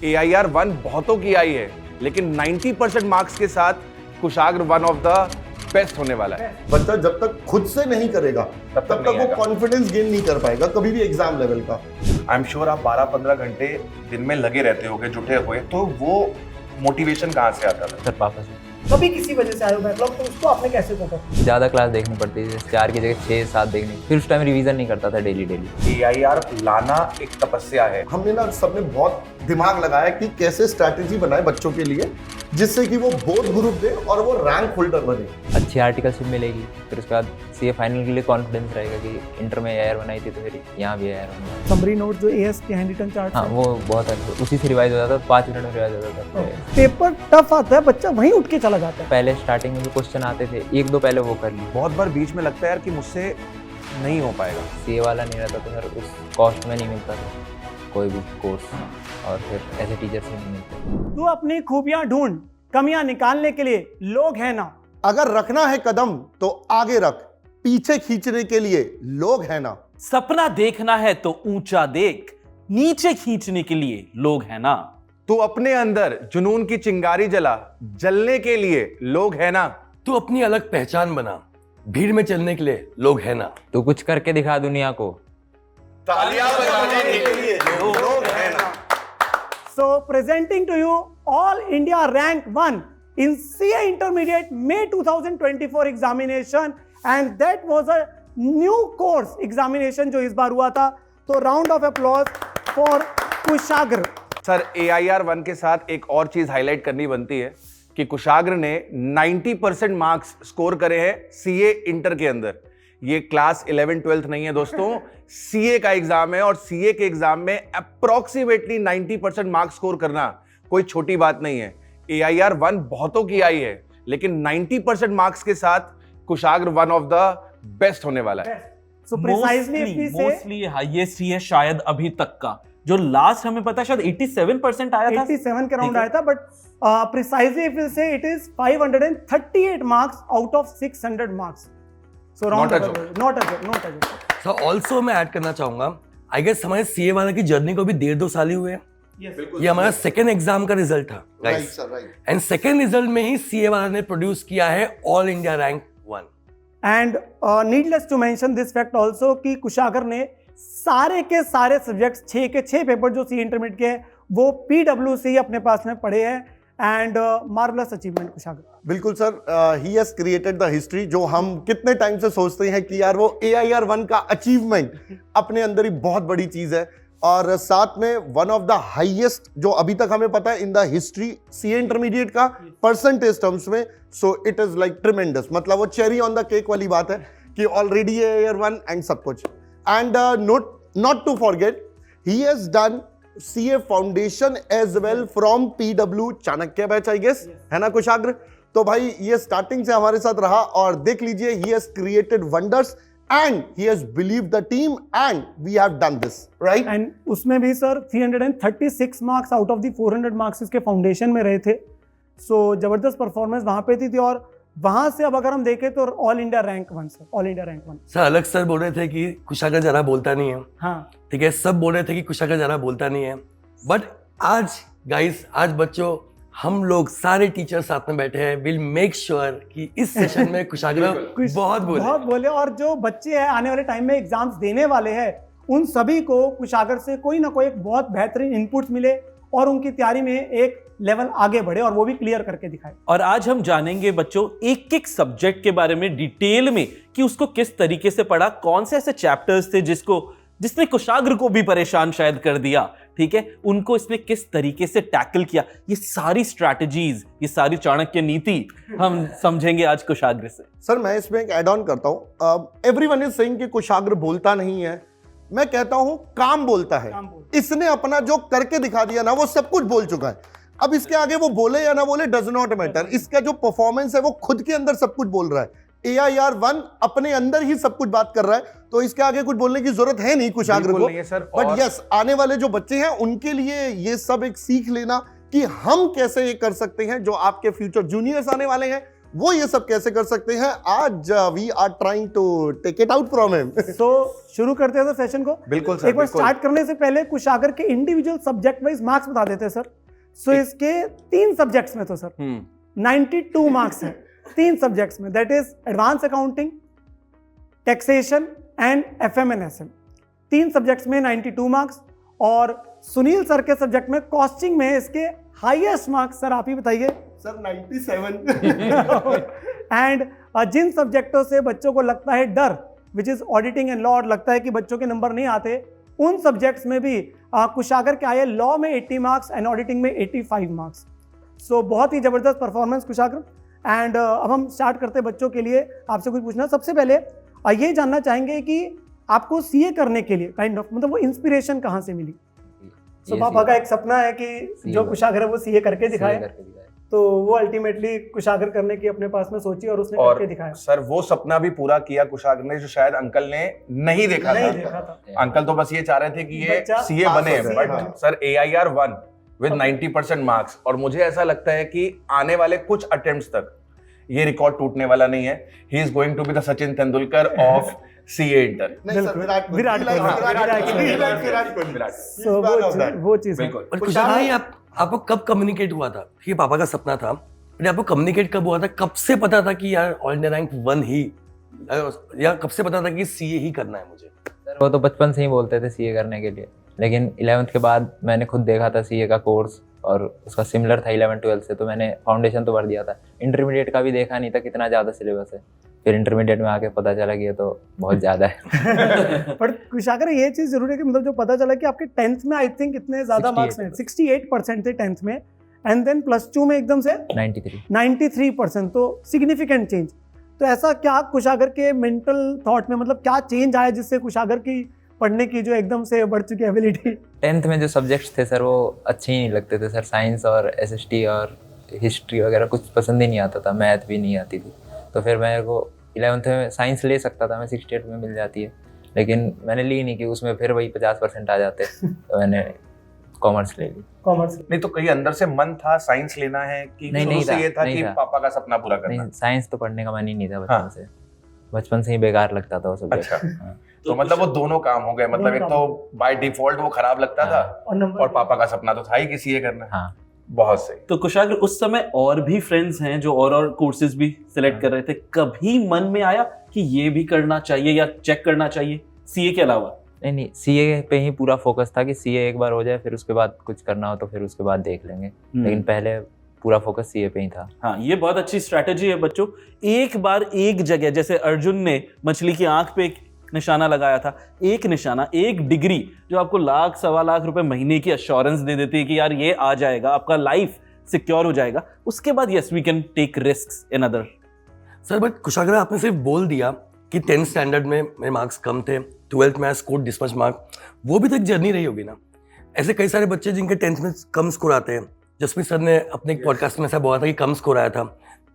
AIR-1 बहुतों की आई है, लेकिन 90% मार्क्स के साथ Kushagra one of the best होने वाला है। बच्चा जब तक खुद से नहीं करेगा तब तक वो कॉन्फिडेंस गेन नहीं कर पाएगा कभी भी एग्जाम लेवल का। आई एम श्योर आप 12-15 घंटे दिन में लगे रहते होगे, जुटे हुए, तो वो मोटिवेशन कहाँ से आता था? सर पापा से। कभी किसी वजह से आए हो बैकलॉग, तो उसको आपने कैसे कोप अप? ज़्यादा क्लास देखनी पड़ती थी, 4 की जगह 6-7 देखनी, फिर उस टाइम रिवीजन नहीं करता था डेली। AIR लाना एक तपस्या है। हमने ना सबने बहुत दिमाग लगाया कि कैसे स्ट्रैटेजी बनाए बच्चों के लिए जिससे कि वो बोथ ग्रुप दे और वो रैंक होल्डर बने। अच्छी आर्टिकलशिप मिलेगी, फिर उसके बाद CA फाइनल के लिए कॉन्फिडेंस रहेगा कि इंटर में AIR बनाई थी तो फिर यहाँ भी AIR बनाई। समरी नोट जो AS के हैंड रिटन चार्ट, हाँ वो बहुत अच्छा, उसी से रिवाइज हो जाता था, 5 मिनट में रिवाइज हो जाता था। पेपर टफ आता है, बच्चा वहीं उठ के चला जाता है। पहले स्टार्टिंग में जो क्वेश्चन आते थे 1-2 पहले वो कर ली। बहुत बार बीच में लगता है यार कि मुझसे नहीं हो पाएगा। CA वाला नहीं रहता तो सर उस कॉस्ट में नहीं मिलता था कोई भी कोर्स, और फिर ऐसे टीचर से नहीं मिलते। तू अपनी खूबियां ढूंढ, कमियां निकालने के लिए लोग हैं ना। अगर रखना है कदम तो आगे रख, पीछे खींचने के लिए लोग हैं ना। सपना देखना है तो ऊंचा देख, नीचे खींचने के लिए लोग हैं ना। तू अपने अंदर जुनून की चिंगारी जला, जलने के लिए लोग हैं ना। तू अपनी अलग पहचान बना, भीड़ में चलने के लिए लोग हैं ना। तो कुछ करके दिखा दुनिया को, तालियां बजाने के लिए लोग हैं ना। So presenting to you All India Rank 1 in CA Intermediate May 2024 examination, and that was a new course examination जो इस बार हुआ था। तो round of applause for Kushagra. Sir AIR-1 के साथ एक और चीज हाईलाइट करनी बनती है कि कुशाग्र ने 90% मार्क्स स्कोर करे हैं CA इंटर के अंदर। ये क्लास 11-12 नहीं है दोस्तों, CA का एग्जाम है, और CA के एग्जाम में अप्रोक्सीमेटली 90% मार्क्स स्कोर करना कोई छोटी बात नहीं है। AIR-1 बहुतों की आई है, लेकिन 90% मार्क्स के साथ Kushagra one of the best होने वाला है। So precisely if we say mostly highest ही है शायद अभी तक का। जो लास्ट हमें पता है शायद 87% आया था, 87 के राउंड आया था, but precisely if we say it is 538 marks out of 600 marks. So round Not a of joke. not a joke, not a joke. So also मैं ऐड करना चाहूंगा, आई गेस हमारे CA वाला की जर्नी को भी 1.5-2 साल ही हुए हैं। ये हमारा सेकेंड एग्जाम का रिजल्ट था right sir, right. And second result में ही CA वाला ने प्रोड्यूस किया है all India rank 1। And needless to mention this fact also कि कुशाग्र ने सारे के सारे सब्जेक्ट्स 6 के 6 पेपर जो CA इंटरमीडिएट के हैं वो PWC अपने पास में पढ़े हैं, एंड मार्वलस अचीवमेंट कुशाग्र। बिल्कुल sir, he has created the history जो हम कितने टाइम से सोचते हैं कि यार वो AIR-1 का अचीवमेंट अपने अंदर ही बहुत बड़ी चीज है, और साथ में वन ऑफ द हाईएस्ट जो अभी तक हमें पता है in the history CA intermediate का परसेंटेज टर्म्स में। So it is like tremendous, मतलब वो चेरी ऑन द केक वाली बात है कि ऑलरेडी AIR-1 एंड सब कुछ। And not to forget he has done CA foundation as well from PW Chanakya batch, I guess, है ना कुशाग्र? तो भाई ये स्टार्टिंग से हमारे साथ रहा, और देख लीजिए he has created wonders and he has believed the team and we have done this, right? And उसमें भी sir 336 marks out of the 400 marks इसके फाउंडेशन में रहे थे। सो जबरदस्त परफॉर्मेंस वहां पे थी, और वहां से अब अगर हम देखें तो all India rank 1 sir, all India rank 1। Sir अलग सर बोल रहे थे कि कुशाग्र जरा बोलता नहीं है, हाँ ठीक है, सब बोल रहे थे कि कुशाग्र जरा बोलता नहीं है, बट आज गाइस, आज बच्चों, हम लोग सारे टीचर साथ में बैठे हैं, विल मेक श्योर कि इस सेशन में कुशाग्र बहुत बोले। और जो बच्चे हैं आने वाले टाइम में एग्जाम्स देने वाले हैं, उन सभी को कुशाग्र से कोई ना कोई एक बहुत बेहतरीन इनपुट्स मिले और उनकी तैयारी में एक लेवल आगे बढ़े, और वो भी क्लियर करके दिखाए। और आज हम जानेंगे बच्चों एक एक सब्जेक्ट के बारे में डिटेल में कि उसको किस तरीके से पढ़ा, कौन से ऐसे चैप्टर्स थे जिसने कुशाग्र को भी परेशान शायद कर दिया, ठीक है, उनको इसने किस तरीके से टैकल किया। ये सारी स्ट्रैटेजीज, ये सारी चाणक्य नीति हम समझेंगे आज कुशाग्र से। सर मैं इसमें एक एड ऑन करता हूँ। एवरीवन इज सेइंग कि कुशाग्र बोलता नहीं है, मैं कहता हूँ काम बोलता है। इसने अपना जो करके दिखा दिया ना, वो सब कुछ बोल चुका है। अब इसके आगे वो बोले या ना बोले डज नॉट मैटर, इसका जो परफॉर्मेंस है वो खुद के अंदर सब कुछ बोल रहा है। AIR-1 अपने अंदर ही सब कुछ बात कर रहा है, तो इसके आगे कुछ बोलने की जरूरत है नहीं कुशाग्र को। बट यस, आने वाले जो बच्चे हैं उनके लिए ये सब एक सीख लेना कि हम कैसे ये कर सकते हैं। जो आपके फ्यूचर जूनियर्स आने वाले हैं वो ये सब कैसे कर सकते हैं, आज we are trying to take it out from him. तो शुरू करते हैं सर सेशन को। बिल्कुल सर, एक बार बिल्कुल। स्टार्ट करने से पहले कुशागर के इंडिविजुअल सब्जेक्ट वाइज मार्क्स बता देते हैं सर। सो इसके 3 सब्जेक्ट्स में तो सर 92 मार्क्स हैं 3 सब्जेक्ट्स में, that is advance accounting, taxation and FM&SM। 3 subjects में 92 मार्क्स। और सुनील सर के सब्जेक्ट में कॉस्टिंग में इसके हाईएस्ट मार्क्स सर आप ही बताइए। सर 97। एंड जिन सब्जेक्टों से बच्चों को लगता है डर, which is auditing and law, और लगता है कि बच्चों के नंबर नहीं आते, उन सब्जेक्ट्स में भी कुशागर के आए लॉ में 80 मार्क्स एंड ऑडिटिंग में 85 मार्क्स। सो बहुत ही जबरदस्त परफॉर्मेंस कुशागर। एंड अब हम स्टार्ट करते हैं बच्चों के लिए आपसे कुछ पूछना। सबसे पहले ये जानना चाहेंगे कि आपको सीए करने के लिए काइंड ऑफ मतलब वो इंस्पिरेशन कहाँ से मिली? सो पापा का एक सपना है कि जो कुशागर है वो सीए करके दिखाए, तो वो अल्टीमेटली कुशागर करने की अपने पास में सोची और उसने करके दिखाया। सर वो सपना भी पूरा किया कुशागर ने, जो शायद अंकल ने नहीं देखा था। अंकल तो बस ये चाह रहे थे कि ये सीए बने, but sir AIR 1 with 90% marks. और मुझे ऐसा लगता है कि आने वाले कुछ अटेम्प्ट्स तक ये रिकॉर्ड टूटने वाला नहीं है। He is going to be the Sachin Tendulkar of CA inter. वो चीज बिल्कुल। और कुशागर भाई आपको कब कम्युनिकेट हुआ था? ये पापा का सपना था, लेकिन आपको कम्युनिकेट कब हुआ था? कब से पता था कि यार ऑल इंडिया रैंक 1 ही, या कब से पता था कि सीए ही करना है मुझे? सर वो तो बचपन से ही बोलते थे सीए करने के लिए, लेकिन 11th के बाद मैंने खुद देखा था सीए का कोर्स और उसका सिमिलर था 11-12 से, तो मैंने फाउंडेशन तो भर दिया था। इंटरमीडिएट का भी देखा नहीं था कितना ज़्यादा सिलेबस है, फिर इंटरमीडिएट में आके पता चला कि ये तो बहुत ज़्यादा है। पर कुशागर ये चीज़ जरूर है कि मतलब जो पता चला कि आपके 10th में आई थिंक इतने ज़्यादा मार्क्स हैं, 68% थे 10th में, एंड देन +2 में एकदम से 93%, तो सिग्निफिकेंट चेंज। तो ऐसा क्या कुशागर के मेंटल थॉट में मतलब क्या चेंज आया जिससे कुशागर की पढ़ने की जो एकदम से बढ़ चुकी एबिलिटी? 10th में जो सब्जेक्ट्स थे सर वो अच्छे ही नहीं लगते थे सर। साइंस और SST और हिस्ट्री वगैरह कुछ पसंद ही नहीं आता था, मैथ भी नहीं आती थी। तो फिर मेरे को 11th में साइंस ले सकता था मैं, 68 में मिल जाती है, लेकिन मैंने ली नहीं कि उसमें फिर वही 50% आ जाते, तो मैंने कॉमर्स ले ली। कॉमर्स नहीं तो कहीं अंदर से मन था साइंस लेना है कि नहीं से ये था नहीं कि था। पापा का सपना पूरा करना? नहीं, साइंस तो पढ़ने का मन ही नहीं था बचपन हाँ। से। बचपन से ही बेकार लगता था वो सब्जेक्ट। अच्छा। तो मतलब वो दोनों काम हो गए, मतलब एक तो बाय डिफॉल्ट वो खराब लगता था और पापा का सपना तो था ही कि सीए करना। हाँ। बहुत सही। तो कुशागर उस समय और भी फ्रेंड्स हैं जो और कोर्सेज भी सिलेक्ट कर रहे थे, कभी मन में आया कि ये भी करना चाहिए या चेक करना चाहिए सीए के अलावा? नहीं, सीए पे ही पूरा फोकस था कि सीए एक बार हो जाए, फिर उसके बाद कुछ करना हो तो फिर उसके बाद देख लेंगे, लेकिन पहले पूरा फोकस सीए पे ही था। हाँ, ये बहुत अच्छी स्ट्रैटेजी है बच्चों। एक बार एक जगह, जैसे अर्जुन ने मछली की आंख पे एक निशाना लगाया था, एक निशाना, एक डिग्री जो आपको लाख 1.25 लाख रुपए महीने की अश्योरेंस दे देती है कि यार ये आ जाएगा, आपका लाइफ सिक्योर हो जाएगा। उसके बाद yes we can take risks in other. Sir but Kushagra आपने सिर्फ बोल दिया कि 10th स्टैंडर्ड में मेरे मार्क्स कम थे, 12th में I scored this much mark, वो भी तो एक जर्नी रही होगी ना? ऐसे कई सारे बच्चे जिनके 10th में कम स्कोर आते हैं, जसप्रीत सर ने अपने पॉडकास्ट में ऐसा बोला था कि कम स्कोर आया था,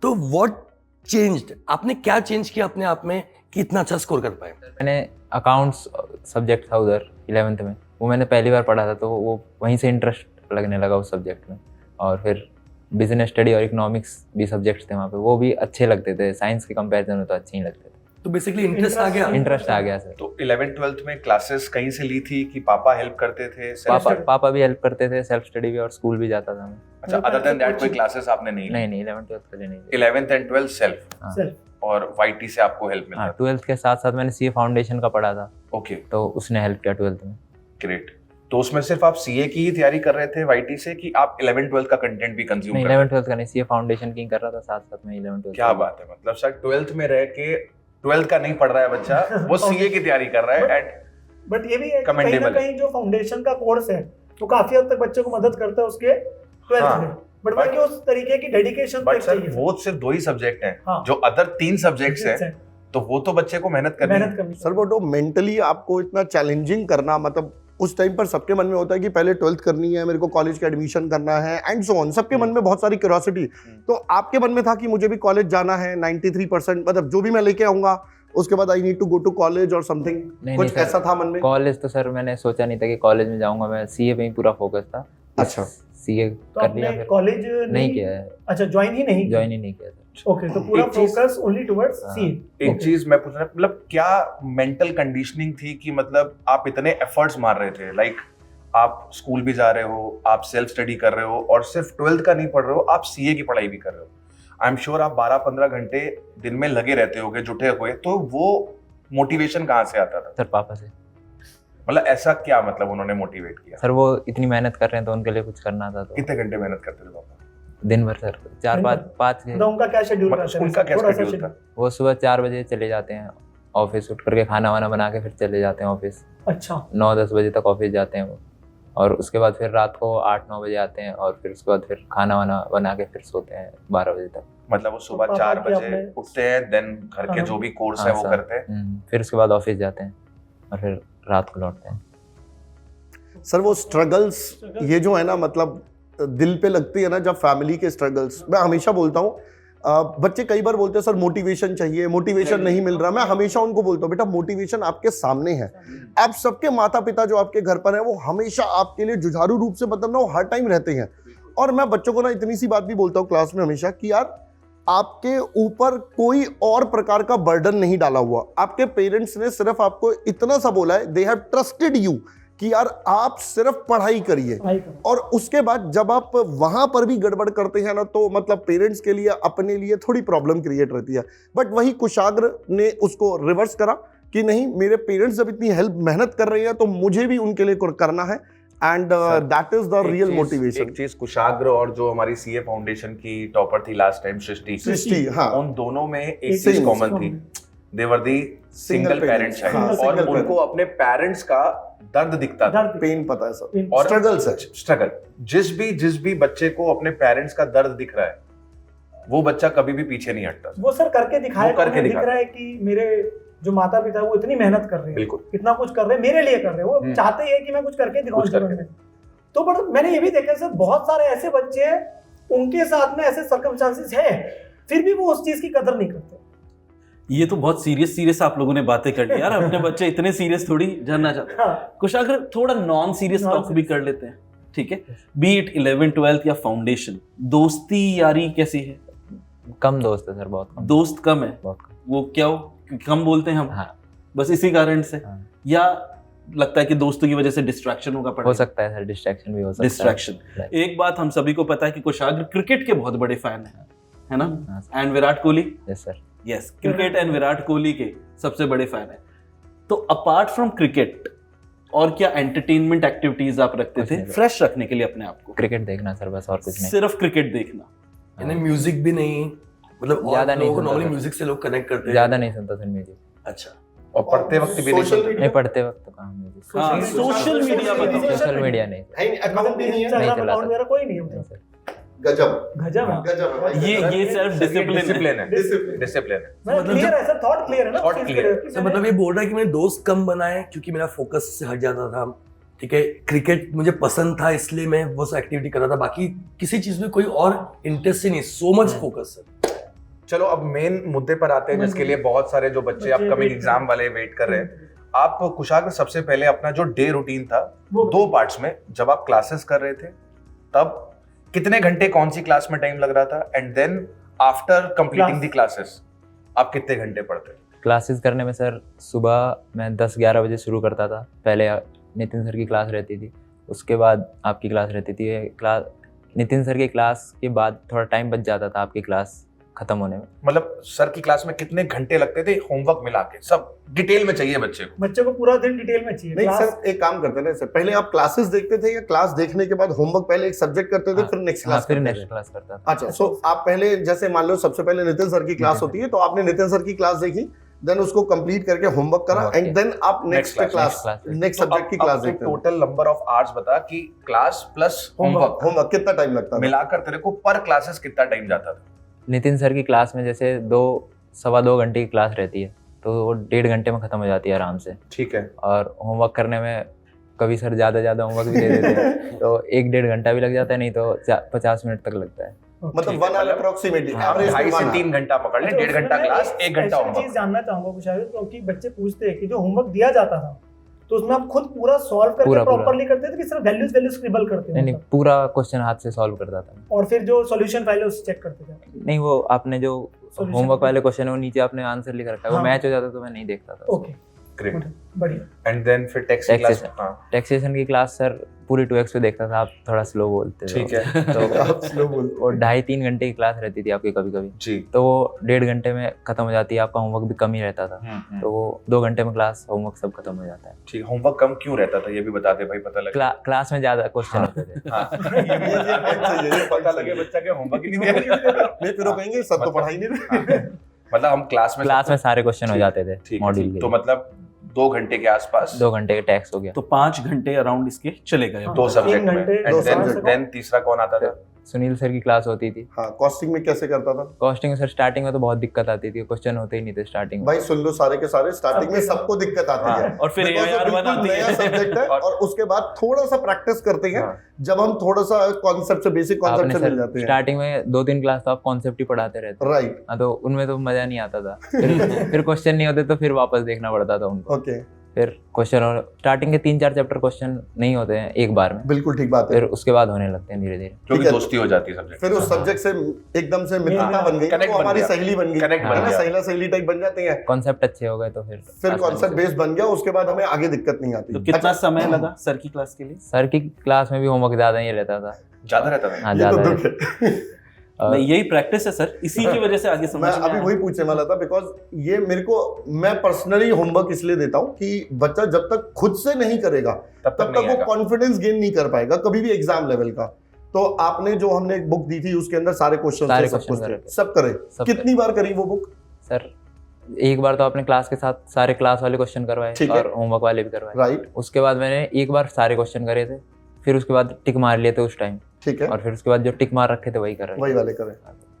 तो व्हाट चेंज्ड? आपने क्या चेंज किया अपने आप में कि इतना अच्छा स्कोर कर पाए? मैंने अकाउंट्स सब्जेक्ट था उधर 11th में, वो मैंने पहली बार पढ़ा था, तो वो वहीं से इंटरेस्ट लगने लगा उस सब्जेक्ट में। और फिर बिजनेस स्टडी और इकोनॉमिक्स भी सब्जेक्ट्स थे वहाँ पे, वो भी अच्छे लगते थे, साइंस के कंपैरिजन में तो अच्छे ही लगते थे। तो बेसिकली इंटरेस्ट आ गया? इंटरेस्ट आ गया सर। तो 11th-12th में क्लासेस कहीं से ली थी कि पापा हेल्प करते थे? पापा भी हेल्प करते थे, सेल्फ स्टडी भी, और स्कूल भी जाता था मैं। अच्छा, अदर देन दैट कोई क्लासेस आपने नहीं ली? नहीं 11th-12th के लिए नहीं। 11th एंड 12th सेल्फ, और YT से आपको हेल्प मिला? 12th के साथ साथ मैंने सीए फाउंडेशन का पढ़ा था। ओके, तो उसने हेल्प किया 12th में। ग्रेट। तो उसमें सिर्फ आप सीए की ही तैयारी कर रहे थे YT से, कि आप 11th-12th का कंटेंट भी कंज्यूम नहीं, कर रहे थे? 11th-12th का नहीं, सीए फाउंडेशन की कर रहा था साथ साथ में 11th-12th। क्या बात है, मतलब सर 12th में रह के 12th का नहीं पढ़ रहा है बच्चा, वो सीए की तैयारी कर रहा है। एंड बट ये भी है कहीं ना कहीं जो फाउंडेशन का कोर्स है वो काफी हद तक बच्चे को मदद करता है उसके 12th में, बट बाकी उस तरीके की डेडिकेशन बट सर वो सिर्फ 2 ही सब्जेक्ट हैं, जो अदर 3 सब्जेक्ट्स हैं, तो वो तो बच्चे को मेहनत करनी है। सर वो तो मेंटली आपको इतना चैलेंजिंग करना, मतलब उस टाइम पर सबके मन में होता है कि पहले 12th करनी है, मेरे को कॉलेज का एडमिशन करना है एंड सो ऑन, सबके मन में बहुत सारी क्यूरियोसिटी। तो आपके मन में था कि मुझे भी कॉलेज जाना है, 93% मतलब जो भी मैं लेके आऊंगा उसके बाद I need to go to college और समथिंग, कुछ ऐसा था मन में? कॉलेज तो सर मैंने सोचा नहीं था कि कॉलेज में जाऊंगा, मैं सीए पे ही पूरा फोकस था। अच्छा, सीए तो कर लिया, फिर कॉलेज नहीं किया है। अच्छा, ज्वाइन ही नहीं किया सर। ओके, तो पूरा एक चीज- फोकस ओनली टुवर्ड्स सी। एक चीज मैं पूछना, मतलब क्या मेंटल कंडीशनिंग थी कि मतलब आप इतने एफर्ट्स मार रहे थे, लाइक आप स्कूल भी जा रहे हो, आप सेल्फ स्टडी कर रहे हो और सिर्फ 12th का नहीं पढ़ रहे हो, आप सीए की पढ़ाई भी कर रहे हो। आई एम श्योर आप 12-15 घंटे दिन में लगे रहते होगे, जुटे हुए, तो वो मोटिवेशन कहाँ से आता था? सर पापा से। मतलब ऐसा क्या, मतलब उन्होंने मोटिवेट किया? सर वो इतनी मेहनत कर रहे हैं तो उनके लिए कुछ करना था, तो कितने घंटे मेहनत करते थे पापा? दिन भर सर 4-5 तो उनका क्या शेड्यूल मतलब रहता है? उनका क्या थोड़ा सा schedule था? वो सुबह 4 बजे चले जाते हैं ऑफिस, उठ करके खाना वाना बना के फिर चले जाते हैं ऑफिस। अच्छा, 9-10 बजे तक ऑफिस जाते हैं वो, और उसके बाद फिर रात को 8-9 बजे आते हैं और फिर उसके बाद फिर खाना वाना बना के फिर सोते हैं 12 बजे तक। मतलब वो सुबह पापा 4 की बजे आपने- उठते हैं, देन घर के हाँ। जो भी कोर्स हाँ, है वो सर। करते हैं। फिर उसके बाद ऑफिस जाते हैं और फिर रात को लौटते हैं। सर वो स्ट्रगल्स ये जो है ना, मतलब दिल पे लगती है ना जब फैमिली के स्ट्रगल्स। मैं हमेशा बोलता हूँ, बच्चे कई बार बोलते हैं सर मोटिवेशन चाहिए, मोटिवेशन नहीं मिल रहा। मैं हमेशा उनको बोलता हूँ बेटा मोटिवेशन आपके सामने है। आप सबके माता पिता जो आपके घर पर है वो हमेशा आपके लिए जुझारू रूप से, मतलब ना वो हर टाइम रहते हैं। और मैं बच्चों को ना इतनी सी बात भी बोलता हूँ क्लास में हमेशा कि यार आपके ऊपर कोई और प्रकार का बर्डन नहीं डाला हुआ। आपके पेरेंट्स ने सिर्फ आपको इतना सा बोला है, दे हैव ट्रस्टेड यू कि यार आप सिर्फ पढ़ाई करिए। पढ़ाई करो। और उसके बाद जब आप वहां पर भी गड़बड़ करते हैं ना, तो मतलब पेरेंट्स के लिए अपने लिए थोड़ी प्रॉब्लम क्रिएट रहती है। बट वही कुशाग्र ने उसको रिवर्स करा कि नहीं, मेरे पेरेंट्स जब इतनी हेल्प मेहनत कर रहे हैं तो मुझे भी उनके लिए करना है, and that is the real motivation. एक चीज कुशाग्र और जो हमारी सीए फाउंडेशन की टॉपर थी लास्ट टाइम सृष्टि, हाँ, उन दोनों में एक एक चीज same कॉमन थी, दे वर दी सिंगल पेरेंट चाइल्ड। हाँ, और single उनको parent। अपने पेरेंट्स का दर्द दिखता था, दर्द पेन पता है सर, पेन। और स्ट्रगल्स है। स्ट्रगल। जिस भी बच्चे को अपने पेरेंट्स का दर्द दिख रहा है, वो बच्चा कभी भी पीछे नहीं हटता। वो सर करके दिखाया, वो करके उन्हें दिख दिखा। रहा है कि मेरे जो माता पिता वो इतनी मेहनत कर रहे हैं, बिल्कुल। इतना कुछ कर रहे हैं, मेरे लिए कर रहे हैं। वो चाहते ही है कि मैं कुछ करके दिखाऊं कुछ करके। जीवन में। तो बट मैंने ये भी देखा सर, बहुत सारे ऐसे बच्चे हैं उनके साथ में ऐसे सर्कमस्टांसेस है, फिर भी वो उस चीज की कदर नहीं करते। ये तो बहुत सीरियस आप लोगों ने बातें कर ली यार। अपने बच्चे इतने सीरियस थोड़ी जानना चाहते हैं। हाँ, कुशाग्र थोड़ा नॉन सीरियस टॉक भी कर लेते हैं, ठीक है? बी इट 11th 12th या फाउंडेशन, दोस्ती यारी कैसी है? कम दोस्त है सर, बहुत कम। दोस्त कम है? बहुत कम। वो क्या हो, कम बोलते हैं हम? हाँ। बस इसी कारण से? हाँ। या लगता है कि दोस्तों की वजह से डिस्ट्रैक्शन होगा? हो सकता है सर, डिस्ट्रैक्शन भी हो सकता है। डिस्ट्रैक्शन। एक बात हम सभी को पता है कि कुशाग्र क्रिकेट के बहुत बड़े फैन है ना? हाँ, and Virat Kohli, yes sir. Yes, cricket and Virat Kohli के सबसे बड़े फैन है। तो अपार्ट फ्रॉम क्रिकेट और क्या एंटरटेनमेंट एक्टिविटीज आप रखते कुछ थे नहीं। फ्रेश रखने के लिए अपने आप को? क्रिकेट देखना सर, बस और कुछ नहीं। सिर्फ क्रिकेट देखना? यानी म्यूजिक भी नहीं, मतलब और ज्यादा नहीं लोगों को सुनता नॉर्मली था। म्यूजिक से लोग कनेक्ट करते हैं। ज्यादा नहीं सुनता सर म्यूजिक। अच्छा, और पढ़ते वक्त भी नहीं सोशल सुनते। नहीं, पढ़ते वक्त तो कहाँ म्यूजिक। हाँ, सोशल मीडिया बताओ। सोशल मीडिया नहीं सर। अकाउंट भी नहीं है। इंस्टाग्राम चलाता। अकाउंट मेरा कोई नहीं नहीं है। सर। गजब गजब है। गजब है। ये सेल्फ डिसिप्लिन डिसिप्लिन है, Discipline। डिसिप्लिन है। मतलब क्लियर है सर, थॉट क्लियर है ना? Thought चीज़ clear। clear है कि सर मैंने- मतलब ये बोल रहा है कि मैंने दोस्त कम बनाए क्योंकि मेरा फोकस से हट जाता था। ठीक है, क्रिकेट मुझे पसंद था इसलिए मैं वो एक्टिविटी कर रहा था, बाकी किसी चीज में कोई और इंटरेस्ट ही नहीं। So much focus sir. चलो अब मेन मुद्दे पर आते हैं, जिसके लिए बहुत सारे जो बच्चे बच्चे अपकमिंग wait एग्जाम कर वाले वेट कर रहे हैं। आप कुशाग्र सबसे पहले अपना जो डे रूटीन था वो 2 पार्ट्स में, जब आप क्लासेस कर रहे थे तब कितने घंटे कौन सी क्लास में टाइम लग रहा था, and then after completing the classes आप कितने घंटे पढ़ते? क्लासेस करने में सर सुबह मैं 10-11 बजे शुरू करता था। पहले नितिन सर की क्लास रहती थी, उसके बाद आपकी क्लास रहती थी। क्लास नितिन सर की क्लास के बाद थोड़ा टाइम बच जाता था आपकी क्लास खत्म होने में। मतलब सर की क्लास में कितने घंटे लगते थे होमवर्क मिला के? सब डिटेल में चाहिए बच्चे को। बच्चे को पूरा दिन डिटेल में चाहिए। नहीं क्लास- सर, एक काम करते ना सर, पहले आप क्लासेस देखते थे या क्लास देखने के बाद होमवर्क पहले एक सब्जेक्ट करते थे हाँ, फिर नेक्स्ट हाँ, क्लास फिर करते नेक्स्ट थे? क्लास करता था। अच्छा, सो आप पहले जैसे मान लो सबसे पहले नितिन सर की क्लास होती है, तो आपने नितिन सर की क्लास देखी, देन उसको कंप्लीट करके होमवर्क करा, Homework एंड किया। देन आप नेक्स्ट Next क्लास class देखते। नेक्स्ट सब्जेक्ट की क्लास देखते हैं। टोटल नंबर ऑफ आवर्स बता कि क्लास प्लस होमवर्क होमवर्क कितना टाइम लगता था? मिलाकर तेरे को पर क्लासेस कितना टाइम जाता था? नितिन सर की क्लास में जैसे 2-2.25 घंटे की क्लास रहती है, तो वो 1.5 घंटे में खत्म हो जाती है आराम से। ठीक है। और होमवर्क करने में कभी सर ज़्यादा होमवर्क भी दे देते हैं तो 1-1.5 घंटा भी लग जाता है, नहीं तो 50 मिनट तक लगता है। मतलब ठीक 1 है, आवर मतलब अप्रोक्सीमेटली हाँ, एवरेज 2.5 से 3 घंटा पकड़ ले, अच्छा, 1.5 घंटा उसमें मैं क्लास, 1 घंटा ऐसी चीज होमवर्क। जानना चाहूंगा कुशाग्र, क्योंकि बच्चे पूछते हैं कि जो होमवर्क दिया जाता था तो उसमें आप खुद पूरा सॉल्व करके पूरा- प्रॉपर्ली करते थे कि सिर्फ वैल्यूज स्क्रिबल करते नहीं हो नहीं, पूरा क्वेश्चन हाथ से सॉल्व करता था मैं। और फिर जो सॉल्यूशन फाइल है उससे चेक करते थे? नहीं, वो आपने जो Solution होमवर्क file। वाले क्वेश्चन है वो नीचे आपने आंसर लिख रखा है, वो हाँ। मैच हो जाता तो मैं नहीं देखता था। Okay, great. बढ़िया। एंड देन फिर टैक्स की क्लास। Taxation। हाँ टैक्सेशन की क्लास सर पूरी 2x पे देखता था, आप थोड़ा स्लो बोलते थे। ठीक है। तो आप स्लो बोलते वो 2.5-3 घंटे की क्लास रहती थी आपकी कभी कभी, जी। तो वो 1.5 घंटे में खत्म हो जाती है, आपका होमवर्क भी कम ही रहता था। तो वो 2 घंटे में क्लास होमवर्क सब खत्म हो जाता है। ठीक, होमवर्क कम क्यों रहता था ये भी बता दे भाई, पता लगे। क्लास में ज्यादा क्वेश्चन होते थे। हाँ, ये भी बता दे, ये पता लगे बच्चा के होमवर्क ही नहीं दे रहा। नहीं फिर वो कहेंगे सब तो पढ़ाई नहीं रहे। मतलब हम क्लास में सारे क्वेश्चन हो ठीक, जाते थे ठीक, मॉड्यूल ठीक। के तो लिए। मतलब 2 घंटे के आसपास 2 घंटे के टैक्स हो गया। तो 5 घंटे अराउंड इसके चले गए। 2 सब्जेक्ट में। घंटे, दो एंड subject। देन तीसरा कौन आता था? सुनील सर की क्लास होती थी। हाँ, कॉस्टिंग में कैसे करता था? कॉस्टिंग में सर स्टार्टिंग में तो बहुत दिक्कत आती थी, क्वेश्चन होते ही नहीं थे स्टार्टिंग में। भाई सुन लो सारे के सारे, स्टार्टिंग में सबको दिक्कत आती है। और फिर Because वो AIR बिल्कुल बनाती नया है। सब्जेक्ट है और उसके बाद थोड़ा सा प्रैक्टिस करते हैं। हाँ। जब हम थोड़ा सा कॉन्सेप्ट से, बेसिक कॉन्सेप्ट आपने से मिल सर जाते हैं। स्टार्टिंग में 2-3 क्लास तो आप कॉन्सेप्ट ही पढ़ाते रहते। राइट, हाँ, तो उनमें तो मजा नहीं आता था। फिर क्वेश्चन नहीं होते तो फिर वापस देखना पड़ता था उनको। ओके, फिर क्वेश्चन, और स्टार्टिंग के 3-4 चैप्टर क्वेश्चन नहीं होते हैं एक बार में, बिल्कुल ठीक बात है। फिर उसके बाद होने लगते हैं धीरे धीरे। क्योंकि ठीक है। दोस्ती हो जाती है सब्जेक्ट। फिर उस सब्जेक्ट से एकदम से मित्रता बन गई, Connect वो बन हमारी गया। सहेली बन गई, Connect बन है ना, गया। सहेला सहेली टाइप बन जाते हैं। कॉन्सेप्ट अच्छे हो गए तो फिर कॉन्सेप्ट बेस बन गया, उसके बाद हमें आगे दिक्कत नहीं आती। तो कितना समय लगा सर की क्लास के लिए? सर की क्लास में भी होमवर्क ज्यादा ही रहता था। ज्यादा रहता था। हाँ, ये तो ज्यादा दुख है। नहीं, यही प्रैक्टिस है सर, इसी की वजह से आगे मैं समझ में अभी आया। वही पूछने वाला था, बिकॉज ये मेरे को, मैं पर्सनली होमवर्क इसलिए देता हूँ कि बच्चा जब तक खुद से नहीं करेगा तब तब तक वो कॉन्फिडेंस गेन नहीं कर पाएगा कभी भी एग्जाम लेवल का। तो आपने जो हमने एक बुक दी थी उसके अंदर सारे क्वेश्चन सारे सब question कुछ थे, करे। सब करे। सब कितनी बार करी वो बुक? सर एक बार तो आपने क्लास के साथ सारे क्लास वाले क्वेश्चन करवाए ठीक है। और होमवर्क वाले भी करवाए। राइट, उसके बाद मैंने एक बार सारे क्वेश्चन करे थे, फिर उसके बाद टिक मार लिए थे उस टाइम, ठीक है, और फिर उसके बाद जो टिक मार रखे थे वही कर रहे वही वाले करे।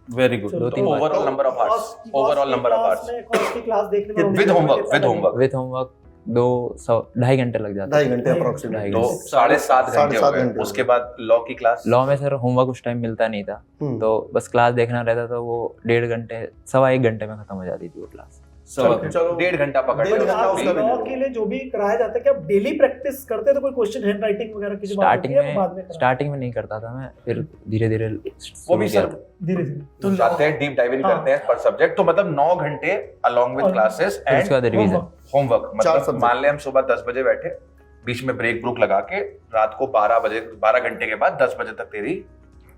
Very good. 2-3 bar overall number of hours, overall number of hours cost की क्लास देखने में with homework, with homework with homework 2-2.5 घंटे लग जाते 2.5 घंटे ढाई अप्रोक्सीमेट। तो 7.5 घंटे हो 7.5 गए। घंटे। उसके बाद लॉ की क्लास। लॉ में सर होमवर्क उस टाइम मिलता नहीं था, तो बस क्लास देखना रहता था, वो 1.5 घंटे 1.25 घंटे में खत्म हो जाती थी वो क्लास। चलो चलो। 1.5 घंटा पकड़ डेढ़ लो। घंटा उसका भी लॉ के लिए जो भी कराया जाता है, क्या आप डेली प्रैक्टिस करते हैं? तो कोई क्वेश्चन हैंड राइटिंग वगैरह की जो बात होती स्टार्टिंग है वो बाद में में स्टार्टिंग में नहीं करता था मैं, फिर धीरे धीरे वो भी सर धीरे धीरे। तो जाते हैं, डीप डाइव इन हाँ। करते हैं पर सब्जेक्ट। तो मतलब 9 घंटे अलोंग विद और- क्लासेस फिर उसके एंड बाद रिवीजन। होमवर्क। 4 मतलब subject। मान ले हम सुबह 10 बजे बैठे, बीच में ब्रेक ब्रूक लगा के रात को 12 घंटे के बाद 10 बजे तक तेरी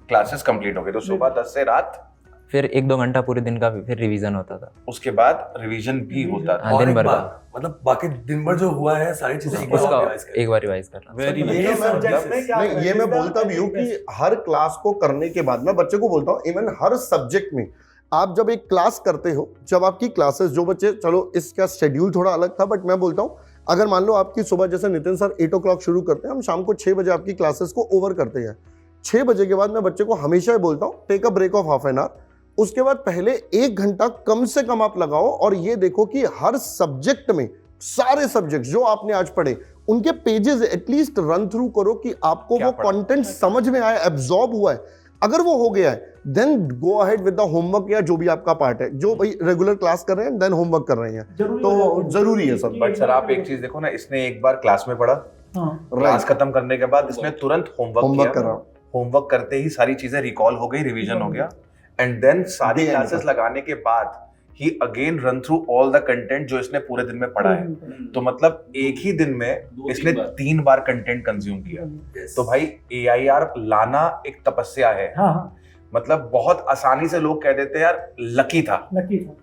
क्लासेस कंप्लीट हो गई। तो सुबह 10 से रात, फिर 1-2 घंटा पूरे दिन का फिर रिवीजन होता था। उसके बाद रिवीजन भी होता था। हाँ, और दिन एक भर बार, का। मतलब बाकी दिन भर जो हुआ है सारी चीजें एक बार उसका revise करें। एक बार रिवाइज करना। वेरी ये ये मैं subjects मतलब- में क्या नहीं, ये मैं practice बोलता भी हूँ कि हर क्लास को करने के बाद मैं बच्चे को बोलता हूँ, इवन हर सब्जेक्ट में आप जब एक क्लास करते हो, जब आपकी क्लासेस, जो बच्चे, चलो इसका शेड्यूल थोड़ा अलग था, बट मैं बोलता हूँ अगर मान लो आपकी सुबह, जैसे नितिन सर 8 o'clock शुरू करते हैं, हम शाम को 6 बजे आपकी क्लासेस को ओवर करते हैं। 6 बजे के बाद मैं बच्चे को हमेशा ही बोलता हूँ take a break of half an hour. उसके बाद पहले 1 घंटा कम से कम आप लगाओ और ये देखो कि हर सब्जेक्ट में, सारे सब्जेक्ट जो आपने आज पढ़े, उनके पेजेस एटलीस्ट रन थ्रू करो कि आपको क्या वो पढ़ा? कंटेंट समझ में आया, एब्जॉर्ब हुआ है। अगर वो हो गया है, then go ahead with the homework, या जो भी आपका पार्ट है, जो भाई रेगुलर क्लास कर रहे हैं, देन होमवर्क कर रहे हैं, तो जरूरी है सब। बट सर आप एक चीज देखो ना, इसने एक बार क्लास में पढ़ा, क्लास खत्म करने के बाद इसने तुरंत होमवर्क होमवर्क कर किया। रहा हूँ। होमवर्क करते ही सारी चीजें रिकॉल हो गई, रिवीजन हो गया, एंड देन सारी The end क्लासेस लगाने के बाद ही again run through all the content जो इसने पूरे दिन में पढ़ा है। तो मतलब एक ही दिन में इसने 3 बार कंटेंट कंज्यूम किया। तो भाई AIR लाना एक तपस्या है। हाँ हाँ, मतलब बहुत आसानी से लोग कह देते हैं यार लकी था, लकी था।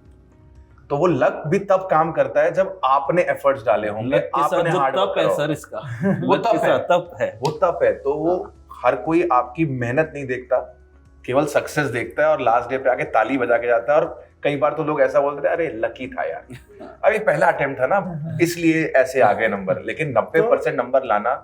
तो वो लक भी तब काम करता है जब आपने एफर्ट्स डाले होंगे, लक के साथ आपने जो हार्ड तप है सर इसका, वो लक के तप है। साथ तप है। वो तप है। तो वो हर कोई आपकी मेहनत नहीं देखता, केवल सक्सेस देखता है और लास्ट डे पे आके ताली बजा के जाता है। और कई बार तो लोग ऐसा बोलते हैं अरे लकी था यार, अभी पहला अटेम्प्ट था ना इसलिए ऐसे आ गए नंबर। लेकिन 90% नंबर लाना,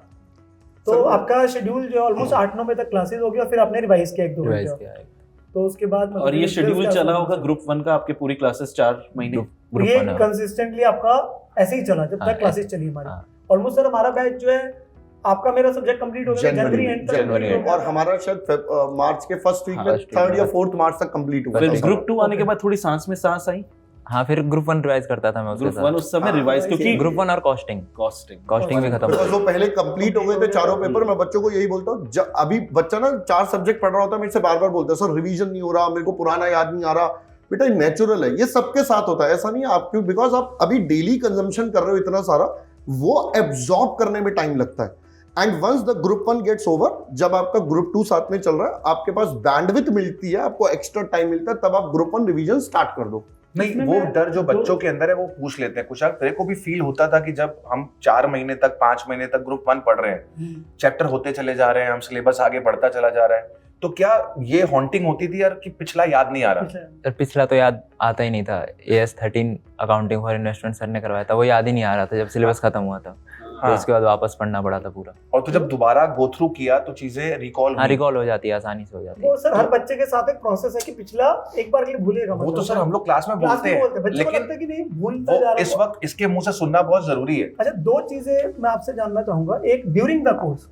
तो आपका शेड्यूल जो ऑलमोस्ट 8-9 बजे तक क्लासेस होगी और फिर आपने रिवाइज किया 1-2 रिवाइज घंटे, किया है। तो उसके बाद मतलब और ये रिजल्ट्स शेड्यूल क्या चला हुआ? होगा ग्रुप 1 का, आपके पूरी क्लासेस 4 महीने। ग्रुप ये बना। कंसिस्टेंटली आपका ऐसे ही चला जब हाँ, तक क्लासेस चली हमारी। हाँ। ऑलमोस्ट सर हमारा बैच जो है, आपका मेरा सब्जेक्ट कंप्लीट हो गया जनवरी एंड तक जनवरी complete हो गया। और हमारा शायद मार्च के फर्स्ट वीक हाँ, में first week 3rd या में। 4th मार्च तक कंप्लीट हुआ फिर था। ग्रुप 2 आने के बाद थोड़ी सांस में सांस आई। हाँ फिर ग्रुप 1 रिवाइज करता था मैं उसके ग्रुप 1 साथ। उस समय रिवाइज, क्योंकि ग्रुप 1 और कॉस्टिंग कॉस्टिंग भी खत्म हो बिकॉज वो पहले कंप्लीट हो गए थे चारों पेपर। मैं बच्चों को यही बोलता हूँ, अभी बच्चा ना 4 सब्जेक्ट पढ़ रहा होता है, मेरे से बार बार बोलता है सर रिवीजन नहीं हो रहा, मेरे को पुराना याद नहीं आ रहा। बेटा नेचुरल है, ये सबके साथ होता है, ऐसा नहीं है आप क्यों, बिकॉज आप अभी डेली कंजम्पशन कर रहे हो इतना सारा, वो एब्जॉर्ब करने में टाइम लगता है। And once the group 1 gets over, जब आपका ग्रुप 2 साथ में चल रहा है, आपके पास बैंडविड्थ मिलती है, आपको एक्स्ट्रा टाइम मिलता है, तब आप ग्रुप 1 रिवीजन स्टार्ट कर दो। नहीं, इसमें वो मैं डर जो दो- बच्चों के अंदर है वो पूछ लेते हैं। कुशाग, तेरे को भी फील होता था कि जब हम 4 महीने तक 5 महीने तक ग्रुप 1 पढ़ रहे हैं, चैप्टर होते चले जा रहे हैं, हम सिलेबस आगे बढ़ता चला जा रहा है, तो क्या ये हॉन्टिंग होती थी यार कि पिछला याद नहीं आ रहा? सर पिछला तो याद आता ही नहीं था। AS 13 accounting for investment sir ने करवाया था, वो याद ही नहीं आ रहा था जब सिलेबस खत्म हुआ था। तो हाँ। उसके बाद वापस पढ़ना पड़ा था पूरा। और तो जब दोबारा गो थ्रू किया तो चीजें रिकॉल हाँ रिकॉल हो जाती है, आसानी से हो जाती है। वो सर हर बच्चे के साथ एक प्रोसेस है कि पिछला एक बार के लिए भूलेगा। वो तो सर हम लोग क्लास में बोलते हैं, बच्चों को लेकिन लगता है कि नहीं भूलता जा वो रहा इस है। वक्त इसके मुंह से सुनना बहुत जरूरी है। अच्छा, 2 चीजें मैं आपसे जानना चाहूंगा। एक, ड्यूरिंग द कोर्स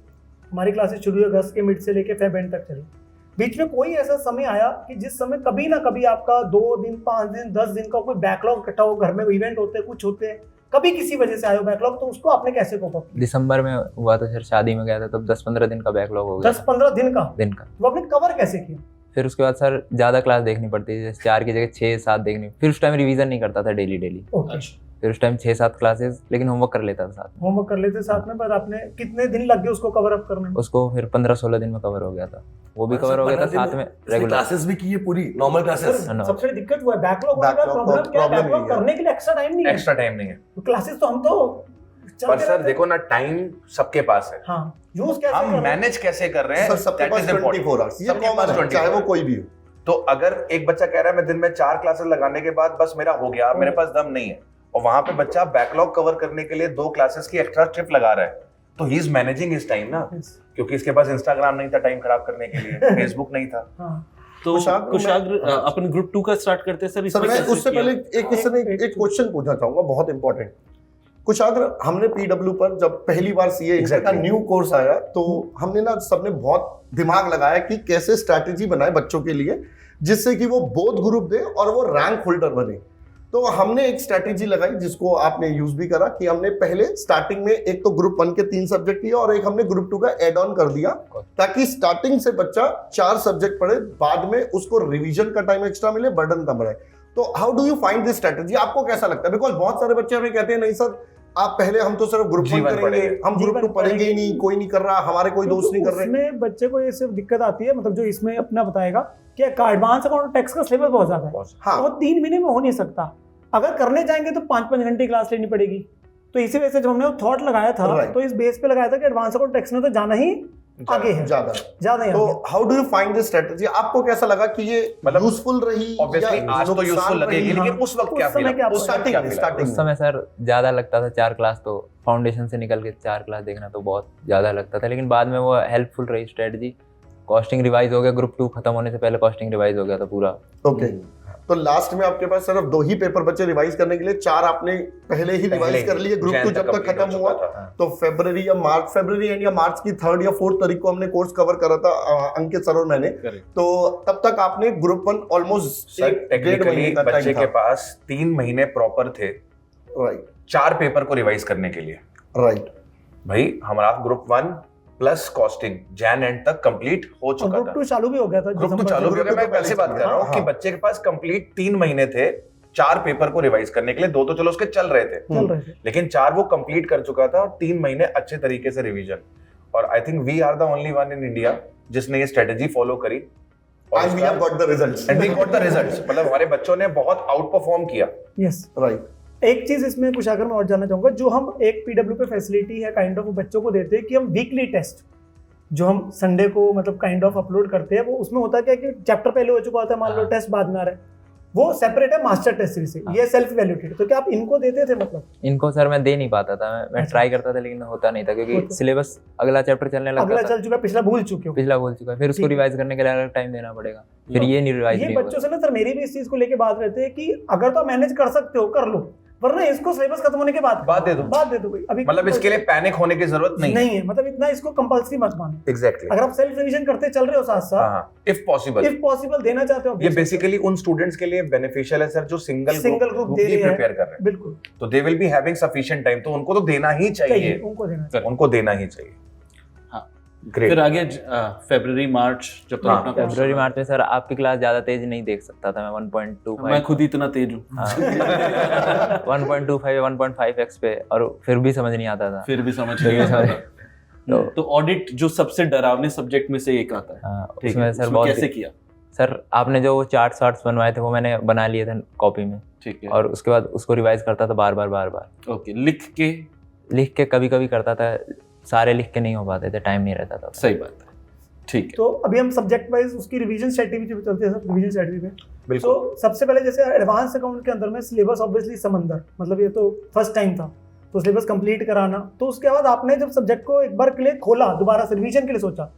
हमारी क्लासेस शुरू हुई अगस्त के मिड से लेके फेब एंड तक चली, बीच में कोई ऐसा समय आया कि जिस समय कभी ना कभी आपका 2 दिन 5 दिन 10 दिन का कोई बैकलॉग इकट्ठा हो, घर में इवेंट होते हैं, कुछ होते हैं, कभी किसी वजह से आयो बैकलॉग, तो उसको आपने कैसे कोप अप किया? दिसंबर में हुआ था सर, शादी में गया था, तब 10-15 दिन का बैकलॉग हो गया 10-15 दिन का दिन का। वो आपने कवर कैसे किया? फिर उसके बाद सर ज्यादा क्लास देखनी पड़ती है, जैसे 4 की जगह 6-7 देखनी। फिर उस टाइम रिवीजन नहीं करता था डेली। ओके, फिर उस टाइम 6-7 क्लासेस, लेकिन होमवर्क कर लेता था साथ में। होमवर्क कर लेते साथ में, पर आपने कितने दिन लग गए उसको कवर अप करने में? उसको फिर 15-16 दिन में कवर हो गया था। वो भी कवर हो गया था साथ में रेगुलर। क्लासेस भी की है पूरी नॉर्मल क्लासेस। हाँ, सबसे बड़ी दिक्कत वो है बैकलॉग होने का। Backlog प्रॉब्लम क्या है? problem बैकलॉग नहीं है। करने के लिए एक्स्ट्रा टाइम नहीं है। एक्स्ट्रा टाइम नहीं है। क्लासेस तो हम तो पर चलते सर रहते हैं। देखो ना, टाइम सबके पास है, हाँ, यूज कैसे हम कर रहे हैं? मैनेज कैसे कर रहे हैं, सर सबके that pass is important. 24 hours, ये सबके कॉमन पास है, 24 चाहे वो hours. कोई भी हो। तो अगर एक बच्चा कह रहा है मैं दिन में 4 क्लासेस लगाने के बाद बस मेरा हो गया, मेरे पास दम नहीं है, और वहां पे बच्चा बैकलॉग कवर करने के लिए 2 क्लासेस की एक्स्ट्रा ट्रिप लगा रहा है, तो he is managing his time ना, Yes. क्योंकि इसके पास इंस्टाग्राम नहीं था टाइम खराब करने के लिए, फेसबुक नहीं था। हाँ, तो कुशाग्र कुशाग्र मैं- अपन ग्रुप 2 का स्टार्ट करते हैं सर। सर इसमें मैं कैसे उससे किया? पहले एक क्वेश्चन पूछना चाहूंगा, बहुत इंपॉर्टेंट। कुशाग्र, हमने पीडब्ल्यू पर जब पहली बार सीए का Exactly. न्यू कोर्स आया, तो हमने ना सबने बहुत दिमाग लगाया कि कैसे स्ट्रैटेजी बनाए बच्चों के लिए जिससे कि वो बोथ ग्रुप दे और वो रैंक होल्डर बने। तो हमने एक स्ट्रैटेजी लगाई जिसको आपने यूज भी करा, कि हमने पहले स्टार्टिंग में एक तो ग्रुप 1 के 3 सब्जेक्ट किया और एक हमने ग्रुप 2 का एड ऑन कर दिया, ताकि स्टार्टिंग से बच्चा 4 सब्जेक्ट पढ़े, बाद में उसको रिवीजन का टाइम एक्स्ट्रा मिले, बर्डन कम रहे। तो how do you find this strategy? आपको कैसा लगता है? बिकॉज बहुत सारे बच्चे हमें कहते हैं नहीं सर आप पहले, हम तो सिर्फ ग्रुप 1 जीवन करेंगे, पढ़ेंगे। हम ग्रुप 2 पढ़ेंगे ही नहीं, कोई नहीं कर रहा, हमारे कोई दोस्त नहीं कर रहे। इसमें बच्चे को ये सिर्फ दिक्कत आती है, मतलब जो इसमें अपना बताएगा कि एडवांस अकाउंट टैक्स का सिलेबस बहुत ज्यादा है, हाँ, तो वो 3 महीने में हो नहीं सकता। अगर करने जाएंगे तो 5-5 घंटे क्लास लेनी पड़ेगी। तो इसी वजह से जब हमने वो थॉट लगाया था, Right. तो इस बेस पे लगाया था कि एडवांस अकाउंट टैक्स में तो जाना ही आगे है, ज्यादा। ज्यादा ही तो आगे। How do you find this strategy? आपको कैसा लगा कि ये मतलब यूजफुल रही? ऑब्वियसली या आज तो नुकसान यूजफुल लगेगी, रही? लेकिन हाँ। उस वक्त उस क्या समय फील? क्या उस वक्त स्टार्टिंग क्या में, फील? स्टार्टिंग उस समय सर ज्यादा लगता था 4 क्लास, तो फाउंडेशन से निकल के 4 क्लास देखना तो बहुत ज्यादा लगता था, लेकिन बाद में वो हेल्पफुल रही स्ट्रेटजी। कॉस्टिंग रिवाइज हो गया, ग्रुप 2 खत्म होने से पहले कॉस्टिंग रिवाइज हो गया था पूरा। ओके, तो लास्ट में आपके पास सिर्फ 2 ही पेपर बचे रिवाइज करने के लिए, 4 आपने पहले ही रिवाइज कर लिए। ग्रुप 2 जब तक खत्म हुआ, तो फरवरी एंड या मार्च की 3rd या 4th तारीख को हमने कोर्स कवर करा था, अंकित सर और मैंने। तो तब तक आपने ग्रुप 1 ऑलमोस्ट टेक्निकली बच्चे के पास 3 महीने प्रॉपर थे राइट 4 पेपर को रिवाइज करने के लिए। राइट। भाई हमारा group 1 plus costing Jain and तक कंप्लीट हो चुका ग्रुप था। 2 चालू भी हो गया था। ग्रुप 2 दिसंबर चालू से। भी हो गया। मैं पहले बात कर रहा हूँ कि बच्चे के पास कंप्लीट 3 महीने थे 4 पेपर को रिवाइज करने के लिए। 2 तो चलो उसके चल रहे थे, चल रहे थे। लेकिन 4 वो कंप्लीट कर चुका था और 3 महीने अच्छे तरीके से रिवीजन। और I think we are the only one in India जिसने ये स्ट्रेटेजी फॉलो करी and we have got the results. And we got the results. मतलब हमारे बच्चों ने बहुत आउट परफॉर्म किया। Yes, right. एक चीज इसमें कुछ अगर मैं और जानना चाहूंगा, जो हम एक पीडब्ल्यू पे फैसिलिटी है काइंड ऑफ बच्चों को देते हैं कि हम वीकली टेस्ट जो हम संडे को मतलब काइंड ऑफ अपलोड करते हैं, वो उसमें होता क्या कि चैप्टर पहले हो चुका होता है, मान लो टेस्ट बाद में आ रहा है, वो सेपरेट है मास्टर टेस्ट सीरीज से, ये सेल्फ इवैल्यूएटेड। तो क्या आप इनको देते थे? मतलब इनको सर मैं दे नहीं पाता था, मैं अच्छा। ट्राई करता था लेकिन होता नहीं था, क्योंकि होता। सिलेबस अगला चैप्टर चलने अगला लगता था, चल चुका, पिछला भूल चुके हो। पिछला भूल चुका है, फिर उसको ठीक है। रिवाइज करने के लिए अलग टाइम देना पड़ेगा, फिर ये नहीं रिवाइज ये नहीं बच्चों होगा। से ना सर मेरी भी इस चीज को लेके बात रहती है कि अगर तो मैनेज कर सकते हो कर लो, वरना इसको सिलेबस खत्म होने के बाद बाद दे दो भाई अभी मतलब इसके लिए पैनिक होने की जरूरत नहीं है मतलब इतना इसको कंपल्सरी मत मानो एग्जैक्टली अगर आप सेल्फ रिवीजन करते चल रहे हो साथ साथ इफ पॉसिबल देना चाहते हो ये बेसिकली उन स्टूडेंट्स के लिए बेनिफिशियल है सर जो सिंगल ग्रुप दे रहे हैं प्रिपेयर कर रहे हैं बिल्कुल तो they will be having sufficient time तो उनको तो देना ही चाहिए उनको देना ही चाहिए ग्रेट फिर आगे फरवरी मार्च जब तक अपना course फरवरी मार्च में सर आपकी क्लास ज्यादा तेज नहीं देख सकता था मैं 1.25 मैं खुद ही इतना तेज हूँ 1.25 1.5x पे और फिर भी समझ नहीं आता था फिर भी समझ फिर भी समझ तो ऑडिट जो सबसे डरावने सब्जेक्ट में से एक आता है ठीक उसमें है, सर उसमें बहुत कैसे किया सर आपने जो वो चार्ट्स बनवाए थे वो मैंने बना लिए थे कॉपी में ठीक है और उसके बाद उसको रिवाइज करता था बार बार ओके लिख के कभी कभी करता था सारे लिख के नहीं हो पाते थे टाइम नहीं रहता था सही बात है ठीक है तो अभी हम सब्जेक्ट वाइज उसकी रिवीजन स्ट्रेटजी पे चलते हैं सर रिवीजन स्ट्रेटजी पे बिल्कुल तो सबसे पहले जैसे एडवांस अकाउंट के अंदर में सिलेबस ऑब्वियसली समंदर मतलब ये तो फर्स्ट टाइम था तो सिलेबस कंप्लीट कराना तो उसके बाद आपने जब सब्जेक्ट को एक बार के लिए खोला दोबारा से रिवीजन के लिए सोचा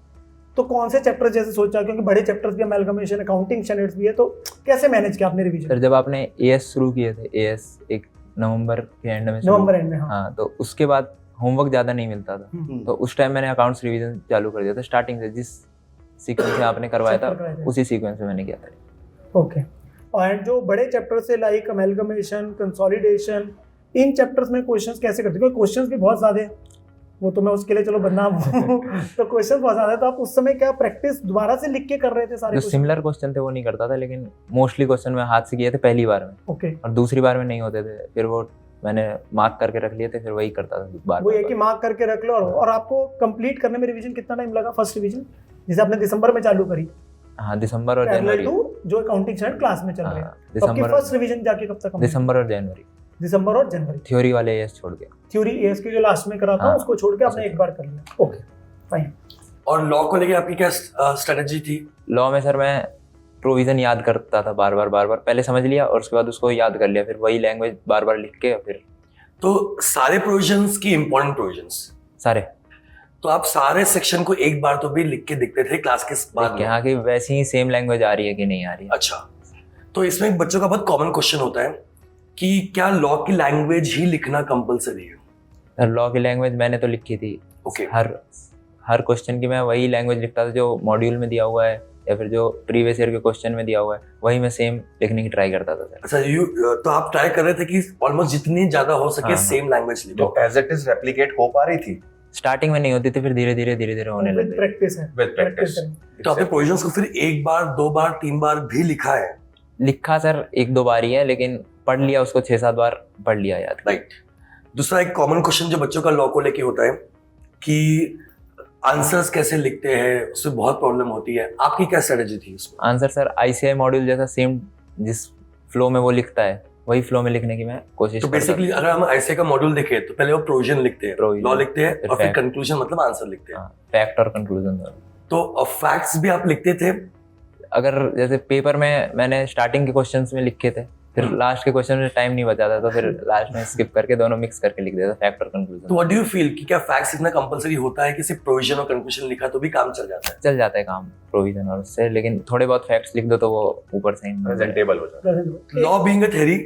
तो कौन से चैप्टर जैसे सोचा क्योंकि बड़े चैप्टर्स भी अमेलगमेशन अकाउंटिंग स्टैंडर्ड्स भी है तो कैसे मैनेज किया आपने रिवीजन सर जब आपने एएस शुरू किए थे एएस एक नवंबर के एंड में नवंबर एंड में हाँ तो उसके बाद होमवर्क ज़्यादा नहीं मिलता था तो उस टाइम मैंने अकाउंट्स रिवीजन चालू कर दिया था स्टार्टिंग से जिस सीक्वेंस में आपने करवाया था उसी सीक्वेंस में मैंने किया था ओके और जो बड़े चैप्टर से लाइक अमेलगमेशन कंसोलिडेशन इन चैप्टर्स में क्वेश्चंस कैसे करते हो क्योंकि क्वेश्चंस भी बहुत ज़्यादा है वो तो मैं उसके लिए चलो बदनाम हूँ तो क्वेश्चन बहुत ज़्यादा है तो आप उस समय क्या प्रैक्टिस दोबारा से लिख के कर रहे थे सारे जो सिमिलर क्वेश्चन थे वो नहीं करता था लेकिन मोस्टली क्वेश्चन मैं हाथ से किए थे पहली बार में ओके और दूसरी बार में नहीं होते थे फिर वो मैंने मार्क करके रख लिए थे फिर वही करता था बार वो ये कि मार्क करके रख लो और आपको कंप्लीट करने में रिवीजन कितना टाइम लगा फर्स्ट रिवीजन जैसे आपने दिसंबर में चालू करी हाँ दिसंबर और पैरेलल जनवरी टू जो अकाउंटिंग स्टैंडर्ड क्लास में चल रहे हैं तो आपकी दिसंबर फर्स्ट रिवीजन जाके कब तक दिसंबर और जनवरी दिसंबर और जनवरी थ्योरी वाले एएस छोड़ के थ्योरी एएस की जो लास्ट में करा था हाँ। उसको छोड़ के आपने एक बार कर लिया ओके फाइन और लॉ को लेके आपकी क्या स्ट्रेटजी थी लॉ में सर मैं प्रोविजन याद करता था बार बार पहले समझ लिया और उसके बाद उसको याद कर लिया फिर वही लैंग्वेज बार बार लिख के फिर तो सारे प्रोविजंस की इंपॉर्टेंट प्रोविजंस सारे तो आप सारे सेक्शन को एक बार तो भी लिख के देखते थे क्लास के बाद में? यहाँ की वैसी ही सेम लैंग्वेज आ रही है कि नहीं आ रही है अच्छा तो इसमें बच्चों का बहुत कॉमन क्वेश्चन होता है कि क्या लॉ की लैंग्वेज ही लिखना कंपलसरी है सर लॉ की लैंग्वेज मैंने तो लिखी थी ओके हर क्वेश्चन की मैं वही लैंग्वेज लिखता था जो मॉड्यूल में दिया हुआ है या फिर जो प्रीवियस ईयर के क्वेश्चन में दिया हुआ है वही मैं सेम लिखने की ट्राई करता था सर अच्छा तो आप ट्राई कर रहे थे कि ऑलमोस्ट जितनी ज्यादा हो सके हाँ, सेम लैंग्वेज लिखो तो एज इट इज रेप्लिकेट हो पा रही थी स्टार्टिंग में नहीं होती थी फिर धीरे धीरे होने विद लगी प्रैक्टिस है विद प्रैक्टिस तो आपने प्रोविजंस को फिर एक बार दो बार तीन बार भी लिखा है लिखा सर एक दो बार ही है लेकिन पढ़ लिया उसको 6-7 बार पढ़ लिया याद राइट दूसरा एक कॉमन क्वेश्चन जो बच्चों का लॉ को लेके होता है कि आंसर्स कैसे लिखते हैं उसमें बहुत प्रॉब्लम होती है आपकी क्या स्ट्रेटजी थी उसमें आंसर सर आईसीआई मॉड्यूल जैसा सेम जिस फ्लो में वो लिखता है वही फ्लो में लिखने की मैं कोशिश तो करता था। बेसिकली अगर हम ऐसे का मॉड्यूल देखें तो पहले वो प्रोविजन लिखते हैं Provision, लॉ लिखते हैं फिर और फिर fact। कंक्लूजन मतलब आंसर लिखते हैं फैक्ट और कंक्लूजन तो फैक्ट्स भी आप लिखते थे अगर जैसे पेपर में मैंने स्टार्टिंग के क्वेश्चंस में लिखे थे फिर लास्ट के क्वेश्चन में टाइम नहीं बचा था तो फिर लास्ट में स्किप करके दोनों मिक्स करके लिख देता फैक्ट और तो conclusion what do you feel कि क्या फैक्ट्स इतना कंपलसरी होता है कि सिर्फ प्रोविजन और कंक्लूजन लिखा तो भी काम चल जाता है चल जाता है काम प्रोविजन और उससे लेकिन थोड़े बहुत फैक्ट्स लिख दो तो वो ऊपर से ही प्रेजेंटेबल हो जाता है law being a theory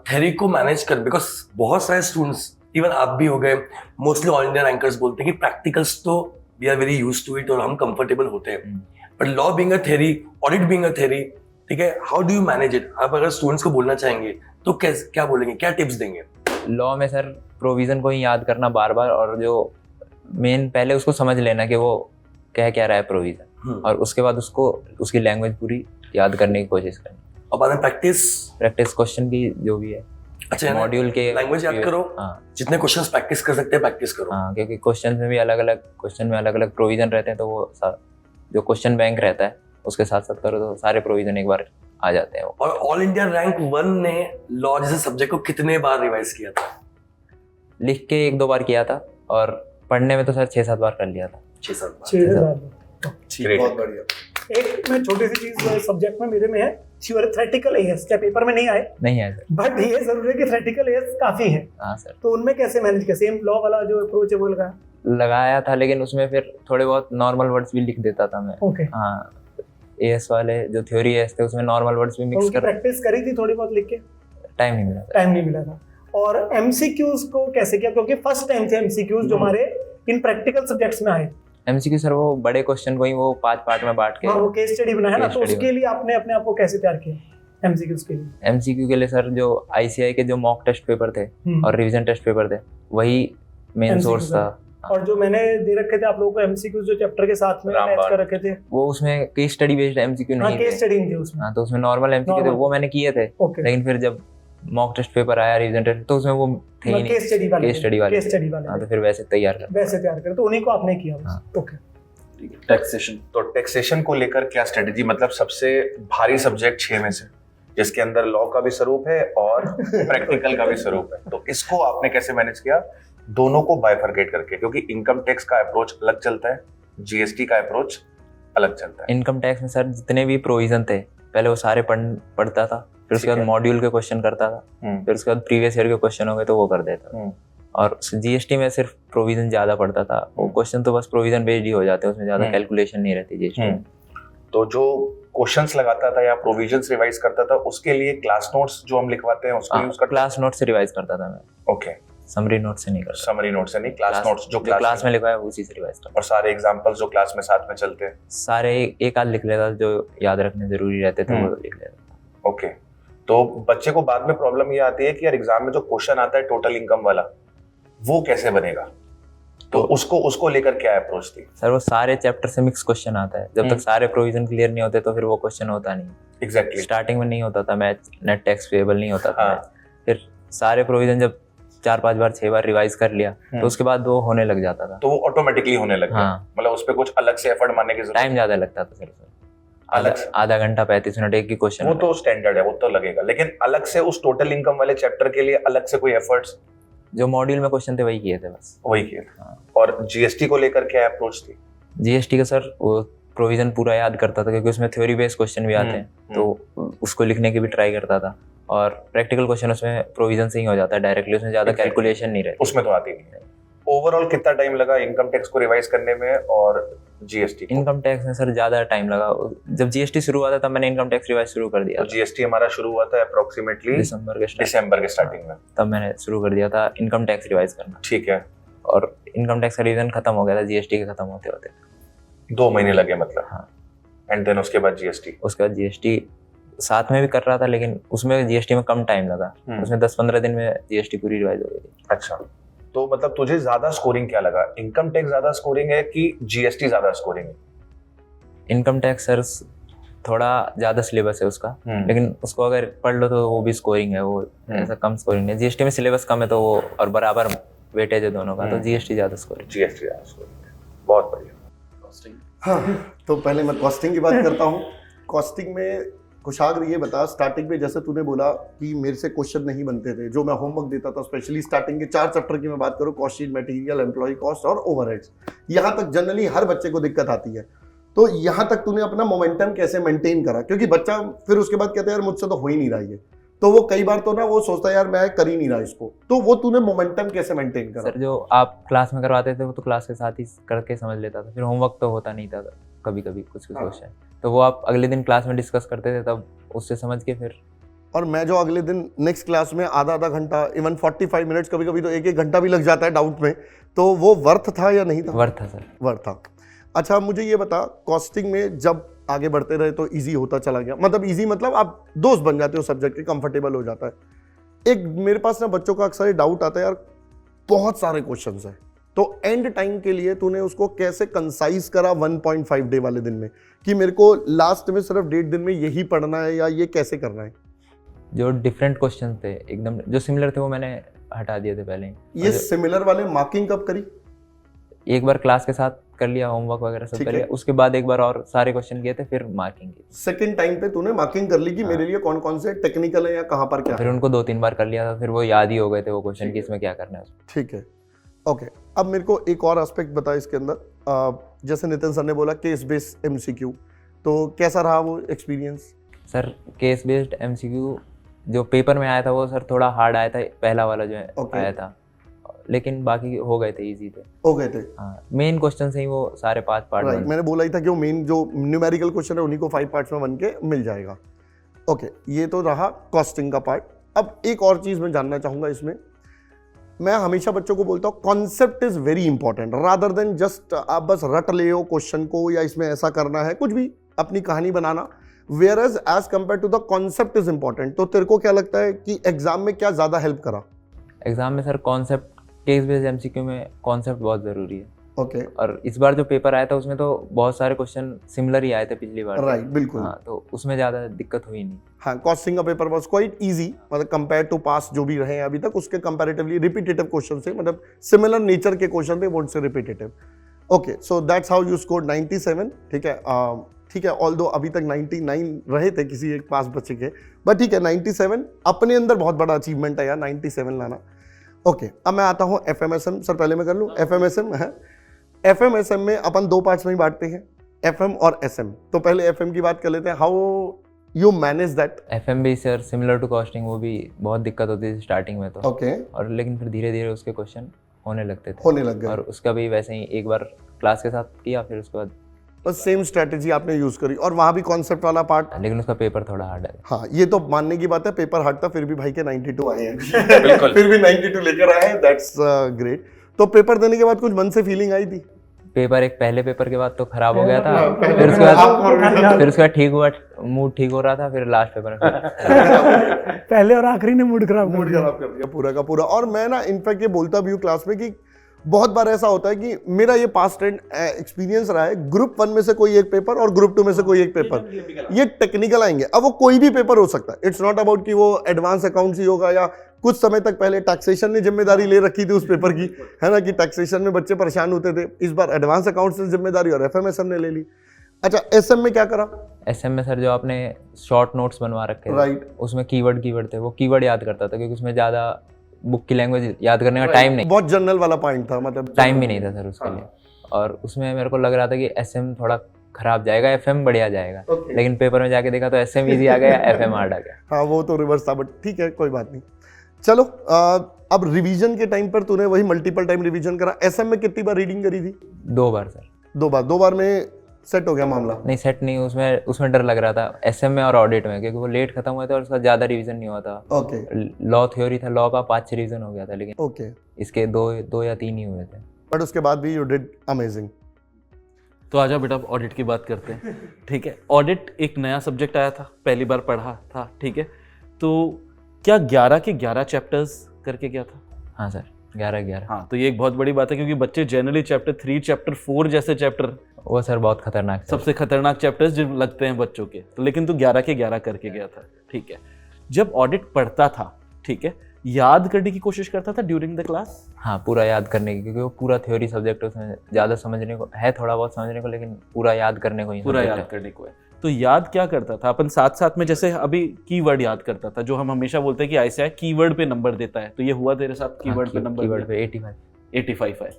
theory को मैनेज कर बिकॉज बहुत सारे स्टूडेंट्स इवन आप भी हो गए मोस्टली ऑल इंडिया रैंकर्स बोलते हैं कि प्रैक्टिकल्स तो we are very used to it और हम कंफर्टेबल होते हैं but law being a theory audit being a theory ठीक है how do you manage it आप अगर स्टूडेंट्स को बोलना चाहेंगे तो क्या बोलेंगे क्या टिप्स देंगे लॉ में सर प्रोविजन को ही याद करना बार बार और जो मेन पहले उसको समझ लेना कि वो क्या रहा है प्रोविजन और उसके बाद उसको उसकी लैंग्वेज पूरी याद करने की कोशिश करनी और बाद में प्रैक्टिस क्वेश्चन की जो भी है अच्छा मॉड्यूल के लैंग्वेज याद करो हाँ जितने क्वेश्चंस प्रैक्टिस कर सकते हैं प्रैक्टिस करो हाँ क्योंकि क्वेश्चन में भी अलग अलग प्रोविजन रहते हैं तो वो जो क्वेश्चन बैंक रहता है उसके साथ साथ करो तो सारे प्रोविजन एक बार आ जाते हैं और ऑल इंडिया रैंक 1 ने लॉ जैसे सब्जेक्ट को कितने बार रिवाइज किया था लिख के 1-2 बार किया था और पढ़ने में तो सर 6-7 बार कर लिया था 6-7 बार बहुत बढ़िया एक मैं छोटी सी चीज सब्जेक्ट में मेरे में है थ्योरेटिकल एएस क्या पेपर में नहीं आए नहीं है सर बट ये जरूर है कि थ्योरेटिकल एएस काफी है हाँ सर तो उनमें कैसे मैनेज किया सेम लॉ वाला जो अप्रोच है वो लगाया था लेकिन उसमें फिर थोड़े बहुत नॉर्मल वर्ड्स भी लिख देता था मैं ओके हाँ एएस वाले जो थ्योरी एएस थे उसमें नॉर्मल वर्ड्स भी मिक्स कर प्रैक्टिस करी थी थोड़ी बहुत लिख के टाइम नहीं मिला था। टाइम नहीं मिला था। और एमसीक्यूज को कैसे किया, क्योंकि फर्स्ट टाइम थे एमसीक्यूज जो हमारे इन प्रैक्टिकल सब्जेक्ट्स में आए। एमसीक्यू सर वो बड़े क्वेश्चन को ही वो 5 पार्ट में बांट के, हाँ, वो केस स्टडी बनाया ना, Case तो study उसके लिए आपने अपने आप को कैसे तैयार किया एमसीक्यूज के लिए? एमसीक्यू के लिए सर जो आईसीआई के जो मॉक टेस्ट पेपर थे और रिवीजन टेस्ट पेपर थे वही मेन MCQ सोर्स था। और जो मैंने दे रखे थे आप लोगों को एमसीक्यूज जो चैप्टर के साथ में अटैच कर रखे थे, वो उसमें केस स्टडी बेस्ड एमसीक्यू हाँ नहीं केस थे। स्टडी थे उसमें। हाँ, तो उसमें नॉर्मल एमसीक्यू थे, Normal। वो मैंने किए थे। ओके, लेकिन फिर जब मॉक टेस्ट पेपर आया, रिवीजन टेस्ट, तो उसमें वो थे ही नहीं, केस स्टडी वाले, केस स्टडी वाले केस स्टडी वाले, हाँ, तो फिर वैसे तैयार कर। वैसे तैयार करे, तो उन्हीं को आपने किया। हाँ। Okay, taxation. तो टैक्सेशन को लेकर क्या स्ट्रेटेजी, मतलब सबसे भारी सब्जेक्ट 6 में से जिसके अंदर लॉ का भी स्वरूप है और प्रैक्टिकल का भी स्वरूप है, तो इसको आपने कैसे मैनेज किया दोनों को बाइफरकेट करके? क्योंकि इनकम टैक्स का अप्रोच अलग चलता है, जीएसटी का अप्रोच अलग चलता है। इनकम टैक्स में सर जितने भी प्रोविजन थे पहले वो सारे पढ़ता था, फिर उसके ठीक बाद है। मॉड्यूल के क्वेश्चन करता था, फिर उसके बाद प्रीवियस ईयर के क्वेश्चन हो गए तो वो कर देता था। और जीएसटी में सिर्फ प्रोविजन ज्यादा पड़ता था, वो क्वेश्चन तो बस प्रोविजन बेस्ड ही हो जाते हैं, उसमें ज्यादा कैलकुलेशन नहीं रहती जीएसटी में। तो जो क्वेश्चंस लगाता था या प्रोविजंस रिवाइज करता था, उसके लिए क्लास नोट्स जो हम लिखवाते हैं उसको यूज करता? क्लास नोट से रिवाइज करता था मैं। ओके, समरी नोट से नहीं करता। समरी नोट से नहीं, क्लास नोट्स जो क्लास में लिखा है उसी से रिवाइज करता। और सारे एग्जांपल्स जो क्लास में साथ में चलते हैं सारे एक आध लिख लेता, जो याद रखने जरूरी रहते थे वो लिख लेता। ओके। तो बच्चे को बाद में प्रॉब्लम ये आती है कि यार एग्जाम में जो क्वेश्चन आता है टोटल इनकम वाला, वो कैसे बनेगा, तो उसको लेकर क्या अप्रोच थी? सर वो सारे चैप्टर से मिक्स क्वेश्चन आता है, जब तक सारे प्रोविजन क्लियर नहीं होते तो फिर वो क्वेश्चन होता नहीं। एग्जैक्टली। स्टार्टिंग में नहीं होता था मैथ, नेट टैक्स पेएबल नहीं होता था हाँ। मैथ। फिर सारे प्रोविजन जब 4-5 बार 6 बार रिवाइज कर लिया तो उसके बाद वो होने लग जाता था। तो वो ऑटोमेटिकली होने लग गया। हाँ। मतलब उस पे कुछ अलग से एफर्ट मारने की जरूरत? टाइम ज्यादा लगता था सर, अलग से? आधा घंटा 35 मिनट एक ही क्वेश्चन। वो तो स्टैंडर्ड है, वो तो लगेगा, लेकिन अलग से उस टोटल इनकम वाले चैप्टर के लिए अलग से कोई एफर्ट्स? जो मॉड्यूल में क्वेश्चन थे वही किए थे बस। वही किए थे। और जीएसटी को लेकर क्या अप्रोच थी? जीएसटी का सर वो प्रोविजन पूरा याद करता था, क्योंकि उसमें थ्योरी बेस्ड क्वेश्चन भी आते हैं, तो उसको लिखने की भी ट्राई करता था। और प्रैक्टिकल क्वेश्चन उसमें प्रोविजन से ही हो जाता है डायरेक्टली, उसमें ज्यादा कैलकुलेशन नहीं रहती। उसमें तो आती नहीं है। ओवरऑल कितना टाइम लगा इनकम टैक्स को रिवाइज करने में और जीएसटी? इनकम टैक्स में सर ज्यादा टाइम लगा। जब जीएसटी शुरू हुआ था तब मैंने इनकम टैक्स रिवाइज शुरू कर दिया। जीएसटी हमारा शुरू हुआ था अप्रोक्सीमेटली दिसंबर के स्टार्टिंग में, तब मैंने शुरू कर दिया था इनकम टैक्स रिवाइज करना। ठीक है। और इनकम टैक्स का रिवीजन खत्म हो गया था जीएसटी के खत्म होते होते। 2 महीने लगे मतलब? हाँ। एंड देन उसके बाद जीएसटी? उसके बाद जीएसटी साथ में भी कर रहा था, लेकिन उसमें जीएसटी में कम टाइम लगा। उसमें 10-15 दिन में जीएसटी पूरी रिवाइज हो गई थी। अच्छा, तो मतलब तुझे ज्यादा स्कोरिंग क्या लगा, इनकम टैक्स ज्यादा स्कोरिंग है कि जीएसटी ज्यादा स्कोरिंग है? इनकम टैक्स सर थोड़ा ज्यादा सिलेबस है उसका, लेकिन उसको अगर पढ़ लो तो वो भी स्कोरिंग है, वो ऐसा कम स्कोरिंग है। जीएसटी में सिलेबस कम है तो वो, और बराबर वेटेज है दोनों का, तो जीएसटी ज्यादा स्कोरिंग। जीएसटी ज्यादा स्कोरिंग है। बहुत बढ़िया। हाँ, तो पहले मैं कॉस्टिंग की बात करता हूँ। कॉस्टिंग में कुशाग्र ये बता, स्टार्टिंग में जैसे तूने बोला कि मेरे से क्वेश्चन नहीं बनते थे, जो मैं होमवर्क देता था, स्पेशली स्टार्टिंग के 4 चैप्टर की मैं बात करूँ, cost sheet, material, employee cost और ओवरहेड्स, यहाँ तक जनरली हर बच्चे को दिक्कत आती है। तो यहाँ तक तूने अपना मोमेंटम कैसे मेंटेन करा? क्योंकि बच्चा फिर उसके बाद कहता है यार मुझसे तो हो ही नहीं रहा है, तो वो कई बार तो ना वो सोचता है यार मैं कर ही नहीं रहा इसको, तो वो तूने मोमेंटम कैसे मेंटेन करा? सर जो आप क्लास में करवाते थे वो तो क्लास के साथ ही करके समझ लेता था, फिर होमवर्क तो होता नहीं था कभी कभी कुछ क्वेश्चन, तो वो आप अगले दिन क्लास में डिस्कस करते थे, तब उससे समझ के फिर। और मैं जो अगले दिन नेक्स्ट क्लास में आधा घंटा, इवन 45 मिनट्स, कभी कभी तो 1 घंटा भी लग जाता है डाउट में, तो वो वर्थ था या नहीं था? वर्थ था सर, वर्थ था। अच्छा मुझे ये बता, कॉस्टिंग में जब आगे बढ़ते रहे तो इजी होता चला गया, मतलब इजी मतलब आप दोस्त बन जाते हो सब्जेक्ट के, कंफर्टेबल हो जाता है। एक मेरे पास ना बच्चों का अक्सर डाउट आता है यार बहुत सारे क्वेश्चंस हैं, तो एंड टाइम के लिए तूने उसको कैसे कंसाइज करा 1.5 डे वाले दिन में, कि मेरे को लास्ट में सिर्फ 1.5 दिन में यही पढ़ना है, या ये कैसे करना है? जो डिफरेंट क्वेश्चन थे एकदम जो सिमिलर थे वो मैंने हटा दिए थे पहले। ये सिमिलर वाले मार्किंग कब करी? एक बार क्लास के साथ कर लिया, होमवर्क वगैरह सब कर लिया, उसके बाद एक बार और सारे क्वेश्चन किए थे, फिर मार्किंग की। सेकंड टाइम पे तूने मार्किंग कर ली कि मेरे लिए कौन कौन से टेक्निकल है या कहाँ पर क्या? फिर उनको 2-3 बार कर लिया था, फिर वो याद ही हो गए थे वो क्वेश्चन कि इसमें क्या करना है। ठीक है, ओके। अब मेरे को एक और एस्पेक्ट बता इसके अंदर, जैसे नितिन सर ने बोला केस बेस्ड एमसीक्यू, तो कैसा रहा वो experience? Sir case based MCQ जो पेपर में आया था वो सर थोड़ा हार्ड आया था, पहला वाला जो आया था, लेकिन बाकी हो गए थे, इजी थे, हो गए थे। हाँ, मेन क्वेश्चन से ही वो सारे 5 पार्ट। राइट, मैंने बोला ही था कि वो मेन जो न्यूमेरिकल क्वेश्चन है उन्हीं को 5 पार्ट्स में बन के मिल जाएगा। ओके, ये तो रहा कॉस्टिंग का पार्ट। अब एक और चीज मैं जानना चाहूंगा इसमें, मैं हमेशा बच्चों को बोलता हूँ concept is very important rather than just आप बस रट ले हो क्वेश्चन को या इसमें ऐसा करना है, कुछ भी अपनी कहानी बनाना, where as compare to the concept is important. तो तेरे को क्या लगता है कि एग्जाम में क्या ज्यादा हेल्प करा? एग्जाम में sir concept, case based MCQ में कॉन्सेप्ट बहुत ज़रूरी है। ओके, और इस बार जो पेपर आया था उसमें तो बहुत सारे क्वेश्चन सिमिलर ही आए थे पिछली बार। राइट, बिल्कुल। हाँ, तो उसमें ज़्यादा दिक्कत हुई नहीं। हाँ, कॉस्टिंग का पेपर वाज क्वाइट इजी, मतलब कंपेयर टू पास जो भी रहे हैं अभी तक उसके कंपैरेटिवली रिपीटेटिव क्वेश्चन से, मतलब सिमिलर नेचर के क्वेश्चन थे, won't say repetitive. Okay, so that's how you scored 97। ठीक है, ठीक है, ऑल्दो अभी तक 99 रहे थे किसी एक पास बच्चे के, बट ठीक है 97 अपने अंदर बहुत बड़ा अचीवमेंट है यार, 97 लाना। ओके, अब मैं आता हूँ एफएमएसएम। सर पहले मैं कर लूँ एफएमएसएम है। एफएमएसएम में अपन दो पार्ट्स में ही बांटते हैं, एफएम और एसएम। तो पहले एफएम की बात कर लेते हैं, how you manage that? FM भी सर सिमिलर टू कॉस्टिंग, वो भी बहुत दिक्कत होती थी स्टार्टिंग में तो। ओके, और लेकिन फिर धीरे धीरे उसके क्वेश्चन होने लगते थे, होने लग गए। और उसका भी वैसे ही एक बार क्लास के साथ किया, फिर उसके बाद बस सेम स्ट्रेटेजी आपने यूज करी, और वहां भी कॉन्सेप्ट वाला पार्ट। लेकिन उसका पेपर थोड़ा हार्ड है। हाँ, ये तो मानने की बात है, पेपर हार्ड था, फिर भी भाई के 92 आए हैं। बिल्कुल, फिर भी 92 लेकर आए हैं, दैट्स ग्रेट। तो पेपर देने के बाद कुछ मन से फीलिंग आई थी? पेपर एक पहले पेपर के बाद तो खराब हो गया था, फिर उसके बाद ठीक हुआ, मूड ठीक हो रहा था, फिर लास्ट पेपर में पहले और आखिरी ने मूड खराब मूड खराब कर दिया पूरा का पूरा। और मैं ना इनफैक्ट ये बोलता भी हूँ क्लास में कि बहुत बार ऐसा होता है कि मेरा ये पास्ट एक्सपीरियंस रहा है, ग्रुप 1 में से कोई एक पेपर और ग्रुप 2 में से कोई एक पेपर, ये टेक्निकल आएंगे। अब वो कोई भी पेपर हो सकता है, इट्स नॉट अबाउट कि वो एडवांस अकाउंट्स ही होगा, या कुछ समय तक पहले टैक्सेशन ने जिम्मेदारी ले रखी थी उस पेपर की, है ना, कि टैक्सेशन में बच्चे परेशान होते थे। इस बार एडवांस अकाउंट्स ने जिम्मेदारी और एफएमएसएम ने ले ली। अच्छा, एसएम में क्या करा? एसएम में सर जो आपने शॉर्ट नोट्स बनवा रखे थे, राइट, उसमें कीवर्ड थे, वो कीवर्ड याद करता था, क्योंकि उसमें ज़्यादा बुक की लैंग्वेज याद करने का टाइम नहीं, बहुत जनरल वाला पॉइंट था, मतलब टाइम भी नहीं था सर उसके लिए। और उसमें मेरे को लग रहा था कि एसएम थोड़ा खराब जाएगा, एफएम बढ़िया जाएगा, लेकिन पेपर में जाके देखा तो एसएम इजी आ गया, एफएम हार्ड आ गया। हाँ, वो तो रिवर्स था, बट ठीक है, कोई बात नहीं। चलो, अब रिवीजन के टाइम पर तूने वही मल्टीपल टाइम रिवीजन करा। एसएम में कितनी बार रीडिंग करी थी? 2 बार सर। 2 बार में सेट हो गया मामला? नहीं, सेट नहीं, उसमें डर लग रहा था एसएम में और ऑडिट में, क्योंकि वो लेट खत्म हुआ था और उसका ज़्यादा रिवीजन नहीं हुआ था। ओके, लॉ थ्योरी था, लॉ का 5-6 रिवीजन हो गया था, लेकिन ओके, इसके 2 या 3 ही हुए थे। बट उसके बाद भी यू डिड अमेजिंग। तो आजा बेटा, ऑडिट की बात करते हैं। ठीक है, ऑडिट एक नया सब्जेक्ट आया था, पहली बार पढ़ा था। ठीक है, तो क्या 11 के 11 चैप्टर्स करके क्या था? हाँ सर, 11। हाँ, तो ये एक बहुत बड़ी बात है, क्योंकि बच्चे जनरली चैप्टर 3, चैप्टर 4 जैसे चैप्टर वो सर बहुत खतरनाक, सबसे खतरनाक चैप्टर्स जो लगते हैं बच्चों के, तो लेकिन तू 11 के 11 करके गया था। ठीक है, जब ऑडिट पढ़ता था, ठीक है, याद करने की कोशिश करता था ड्यूरिंग द क्लास? हाँ, पूरा याद करने की, क्योंकि वो पूरा थ्योरी सब्जेक्ट है, उसमें ज़्यादा समझने को है, थोड़ा बहुत समझने को, लेकिन पूरा याद करने को ही पूरा याद करने को है। तो याद क्या करता था अपन? साथ साथ में जैसे अभी कीवर्ड याद करता था, जो हम हमेशा बोलते हैं कि ऐसे है कीवर्ड पे नंबर देता है, तो ये हुआ तेरे साथ? कीवर्ड पे नंबर, कीवर्ड पे 85 है।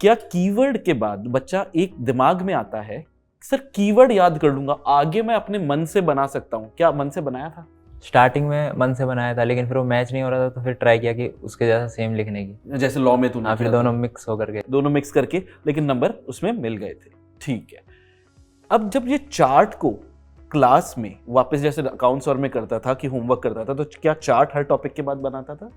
क्या कीवर्ड के बाद बच्चा एक दिमाग में आता है, सर कीवर्ड याद कर लूंगा, आगे मैं अपने मन से बना सकता हूँ? क्या मन से बनाया था? स्टार्टिंग में मन से बनाया था, लेकिन फिर वो मैच नहीं हो रहा था, तो फिर ट्राई किया कि उसके जैसा सेम लिखने की, जैसे लॉ में तूने? हाँ, फिर दोनों मिक्स होकर के, दोनों मिक्स करके, लेकिन नंबर उसमें मिल गए थे। ठीक है, अब जब ये चार्ट को क्लास में वापस जैसे अकाउंट्स और में करता था कि होमवर्क करता था, तो क्या चार्ट हर टॉपिक के बाद बनाता था?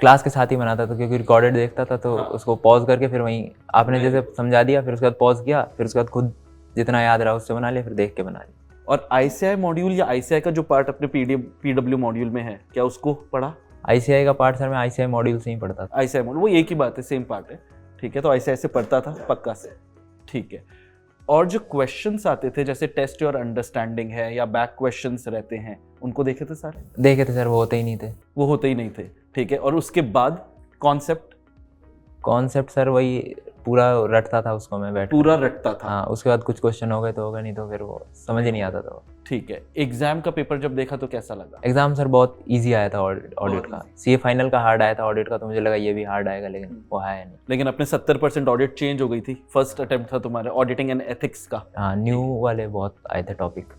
क्लास के साथ ही बनाता था, क्योंकि रिकॉर्डेड देखता था, तो उसको पॉज करके फिर वहीं आपने जैसे समझा दिया, फिर उसके बाद पॉज किया, फिर उसके बाद खुद जितना याद रहा उससे बना लिया, फिर देख के बना लिया। और आईसीआई मॉड्यूल या आईसीआई का जो पार्ट अपने पीडब्ल्यू मॉड्यूल में है, क्या उसको पढ़ा? आईसीआई का पार्ट सर मैं आईसीआई मॉड्यूल से ही पढ़ता था। आईसीआई मॉड्यूल, वो एक ही बात है, सेम पार्ट है। ठीक है, तो आईसीआई से पढ़ता था पक्का से। ठीक है, और जो क्वेश्चंस आते थे जैसे टेस्ट योर अंडरस्टैंडिंग है या बैक क्वेश्चंस रहते हैं, उनको देखे थे सारे? देखे थे सर, वो होते ही नहीं थे। वो होते ही नहीं थे। ठीक है, और उसके बाद कॉन्सेप्ट सर वही पूरा रटता था, उसको मैं बैठ पूरा रटता था। हाँ, उसके बाद कुछ क्वेश्चन हो गए तो हो गए, नहीं तो फिर वो समझ ही नहीं आता था। ठीक है, एग्जाम का पेपर जब देखा तो कैसा लगा? एग्जाम सर बहुत इजी आया था, ऑडिट का। सीए फाइनल का हार्ड आया था, ऑडिट का तो मुझे लगा ये भी हार्ड आएगा, लेकिन वो आया नहीं। लेकिन अपने 70% ऑडिट चेंज हो गई थी। फर्स्ट अटेम्प्ट था तुम्हारे ऑडिटिंग एंड एथिक्स का। हाँ, न्यू वाले बहुत आए थे टॉपिक।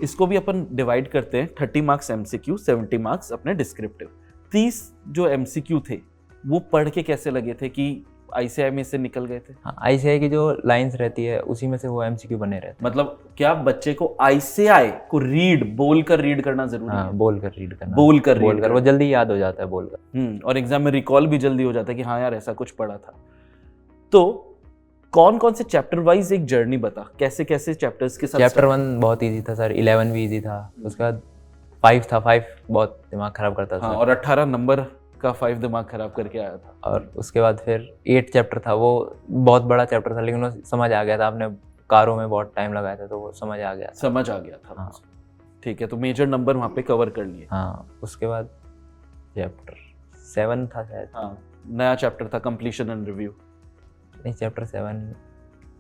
इसको भी अपन डिवाइड करते हैं, 30 मार्क्स एमसीक्यू, 70 मार्क्स अपने डिस्क्रिप्टिव। 30 जो एमसीक्यू थे वो पढ़ के कैसे लगे थे कि आईसीआई में से निकल गए थे? हाँ, आईसीआई की जो लाइंस रहती है उसी में से वो एमसीक्यू बने रहते हैं। मतलब क्या बच्चे को आईसीआई को बोल कर रीड करना जरूरी हाँ, है? बोल कर रीड करना, बोल कर बोल read कर वो जल्दी याद हो जाता है बोल कर। और एग्जाम में रिकॉल भी जल्दी हो जाता है कि हाँ यार ऐसा कुछ पढ़ा था। तो कौन कौन से चैप्टर वाइज एक जर्नी बता, कैसे कैसे चैप्टर्स के साथ? चैप्टर 1 बहुत इजी था सर, 11 भी इजी था, उसके बाद 5 था, 5 बहुत दिमाग खराब करता था। हाँ, और 18 नंबर का 5 दिमाग खराब करके आया था। और उसके बाद फिर 8 चैप्टर था, वो बहुत बड़ा चैप्टर था लेकिन वो समझ आ गया था, आपने कारों में बहुत टाइम लगाया था तो वो समझ आ गया था। समझ आ गया था। हाँ। ठीक है, तो मेजर नंबर वहाँ पे कवर कर लिए। हाँ, उसके बाद चैप्टर 7 था शायद। हाँ, नया चैप्टर था कंप्लीशन एंड रिव्यू। नहीं, चैप्टर 7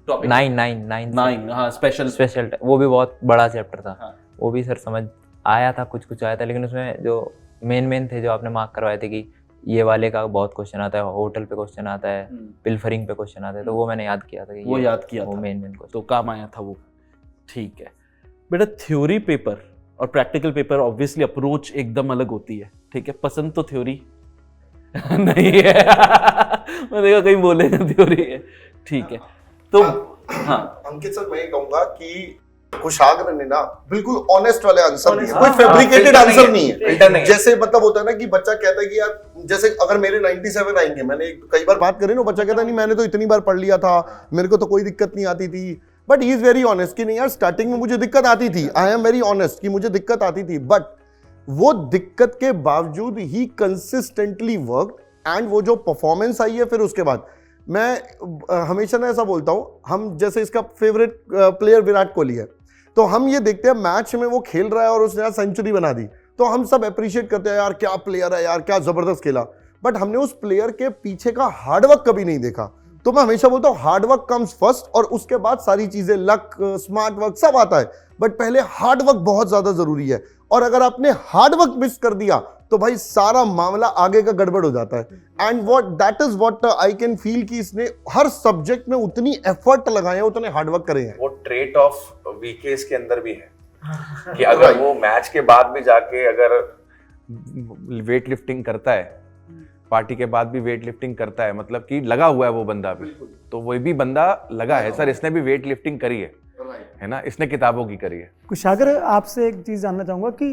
टॉपिक 9 हाँ, स्पेशल वो भी बहुत बड़ा चैप्टर था। हाँ। वो भी सर समझ आया था, कुछ आया था, लेकिन उसमें जो मेन थे जो आपने मार्क करवाए थे कि ये वाले का बहुत क्वेश्चन आता है, होटल पे क्वेश्चन आता है, पिल्फरिंग पे क्वेश्चन आता है, तो वो मैंने याद किया था कि वो याद किया वो था। मेन क्वेश्चन तो काम आया था वो। ठीक है बेटा, थ्योरी पेपर और प्रैक्टिकल पेपर ऑब्वियसली अप्रोच एकदम अलग होती है। ठीक है, पसंद तो थ्योरी नहीं है मैं देखा कहीं बोले थ्योरी है। ठीक है, तो हाँ अंकित सर, मैं ये कहूंगा कि कुशाग्र ने ना बिल्कुल ऑनेस्ट वाले आंसर दिए, Honest, कोई हाँ, फैब्रिकेटेड filter आंसर नहीं नहीं है, filter नहीं है। है। जैसे मतलब होता है ना कि बच्चा कहता है कि यार, जैसे अगर मेरे 97 आएंगे, मैंने कई बार बात करी ना, बच्चा कहता नहीं मैंने तो इतनी बार पढ़ लिया था, मेरे को तो कोई दिक्कत नहीं आती थी। But he is very honest कि नहीं यार, स्टार्टिंग में मुझे दिक्कत आती थी, आई एम वेरी ऑनेस्ट कि मुझे दिक्कत आती थी, बट वो दिक्कत के बावजूद ही कंसिस्टेंटली वर्क, एंड वो जो परफॉर्मेंस आई है फिर उसके बाद, मैं हमेशा ना ऐसा बोलता हूं, हम जैसे इसका फेवरेट प्लेयर विराट कोहली है, तो हम ये देखते हैं मैच में वो खेल रहा है और उसने सेंचुरी बना दी, तो हम सब अप्रिशिएट करते हैं यार क्या प्लेयर है यार, क्या जबरदस्त खेला। बट हमने उस प्लेयर के पीछे का हार्डवर्क कभी नहीं देखा। तो मैं हमेशा बोलता हूँ हार्डवर्क कम्स फर्स्ट, और उसके बाद सारी चीजें, लक, स्मार्ट वर्क सब आता है, बट पहले हार्डवर्क बहुत ज्यादा जरूरी है। और अगर आपने हार्डवर्क मिस कर दिया तो भाई सारा मामला आगे का गड़बड़ हो जाता है। And what that is what I can feel कि इसने हर सब्जेक्ट में उतनी एफर्ट लगाए हैं, उतने हार्डवर्क करे हैं। वो ट्रेट ऑफ वीकेस के अंदर भी है कि अगर वो मैच के बाद भी जाके अगर वेट लिफ्टिंग करता है, पार्टी के बाद भी वेट लिफ्टिंग करता है, मतलब कि लगा हुआ है वो बंदा भी, तो वो भी बंदा लगा है सर, इसने भी वेट लिफ्टिंग करी है ना, इसने किताबों की करी है। कुशागर, आपसे एक चीज़ जानना चाहूँगा कि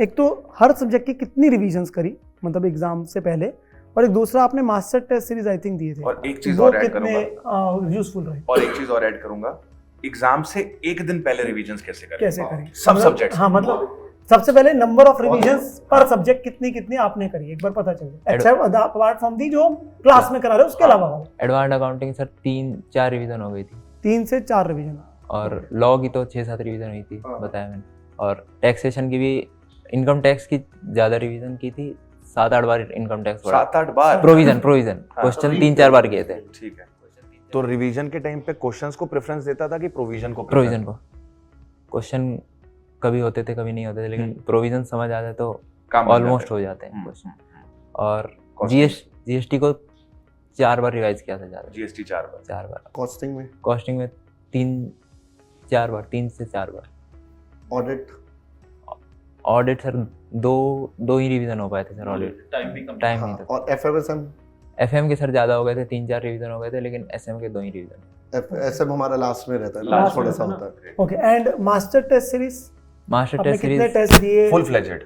एक तो हर सब्जेक्ट की कितनी रिवीजन्स करी, मतलब एग्जाम से पहले, और एक दूसरा आपने master test series I think दिए थे, और एक चीज वो और ऐड कितने करूंगा, यूजफुल रहे, और एक चीज और ऐड करूंगा, एग्जाम से एक दिन पहले रिवीजन्स कैसे करें, कैसे करी सब सब्जेक्ट्स। हाँ, मतलब सबसे पहले नंबर ऑफ रिवीजन्स पर सब्जेक्ट कितनी आपने करी, एक बार पता चले, एक्सेप्ट अपार्ट फ्रॉम दी जो क्लास में करा रहे उसके अलावा। एडवांस अकाउंटिंग सर 3-4 रिवीजन हो गई थी, 3 से 4 रिवीजन, और लॉ की तो 6-7 रिवीजन हुई थी, बताया मैंने। और टैक्सेशन की भी, इनकम टैक्स की ज्यादा रिवीजन की थी, 7-8 बार इनकम टैक्स 7-8 बार प्रोविजन क्वेश्चन 3-4 बार किए थे। ठीक है, तो रिवीजन के टाइम पे क्वेश्चंस को प्रेफरेंस देता था कि प्रोविजन को? प्रोविजन को। क्वेश्चन कभी होते थे कभी नहीं होते थे, लेकिन प्रोविजन समझ आ जाए तो काम हो ऑलमोस्ट जाता हो जाते हैं क्वेश्चन। और Costing? जीएसटी को 4 बार रिवाइज किया था, ज्यादा जीएसटी 4 बार। 4 बार। कॉस्टिंग में, कॉस्टिंग में 3-4 बार, 3 से 4 बार। ऑडिट सर दो ही रिवीजन हो पाए थे सर, ऑडिट टाइम नहीं था। और एफएमएसएम एफएम के सर ज्यादा हो गए थे, 3-4 रिवीजन हो गए थे, लेकिन एसएम के 2 ही रिवीजन। एसएम हमारा लास्ट में रहता है, Last लास्ट थोड़ा में सा ना। होता है। Okay. And master test series master आपने टेस्ट कितने सीरीज टेस्ट दिए? फुल फ्लेजेड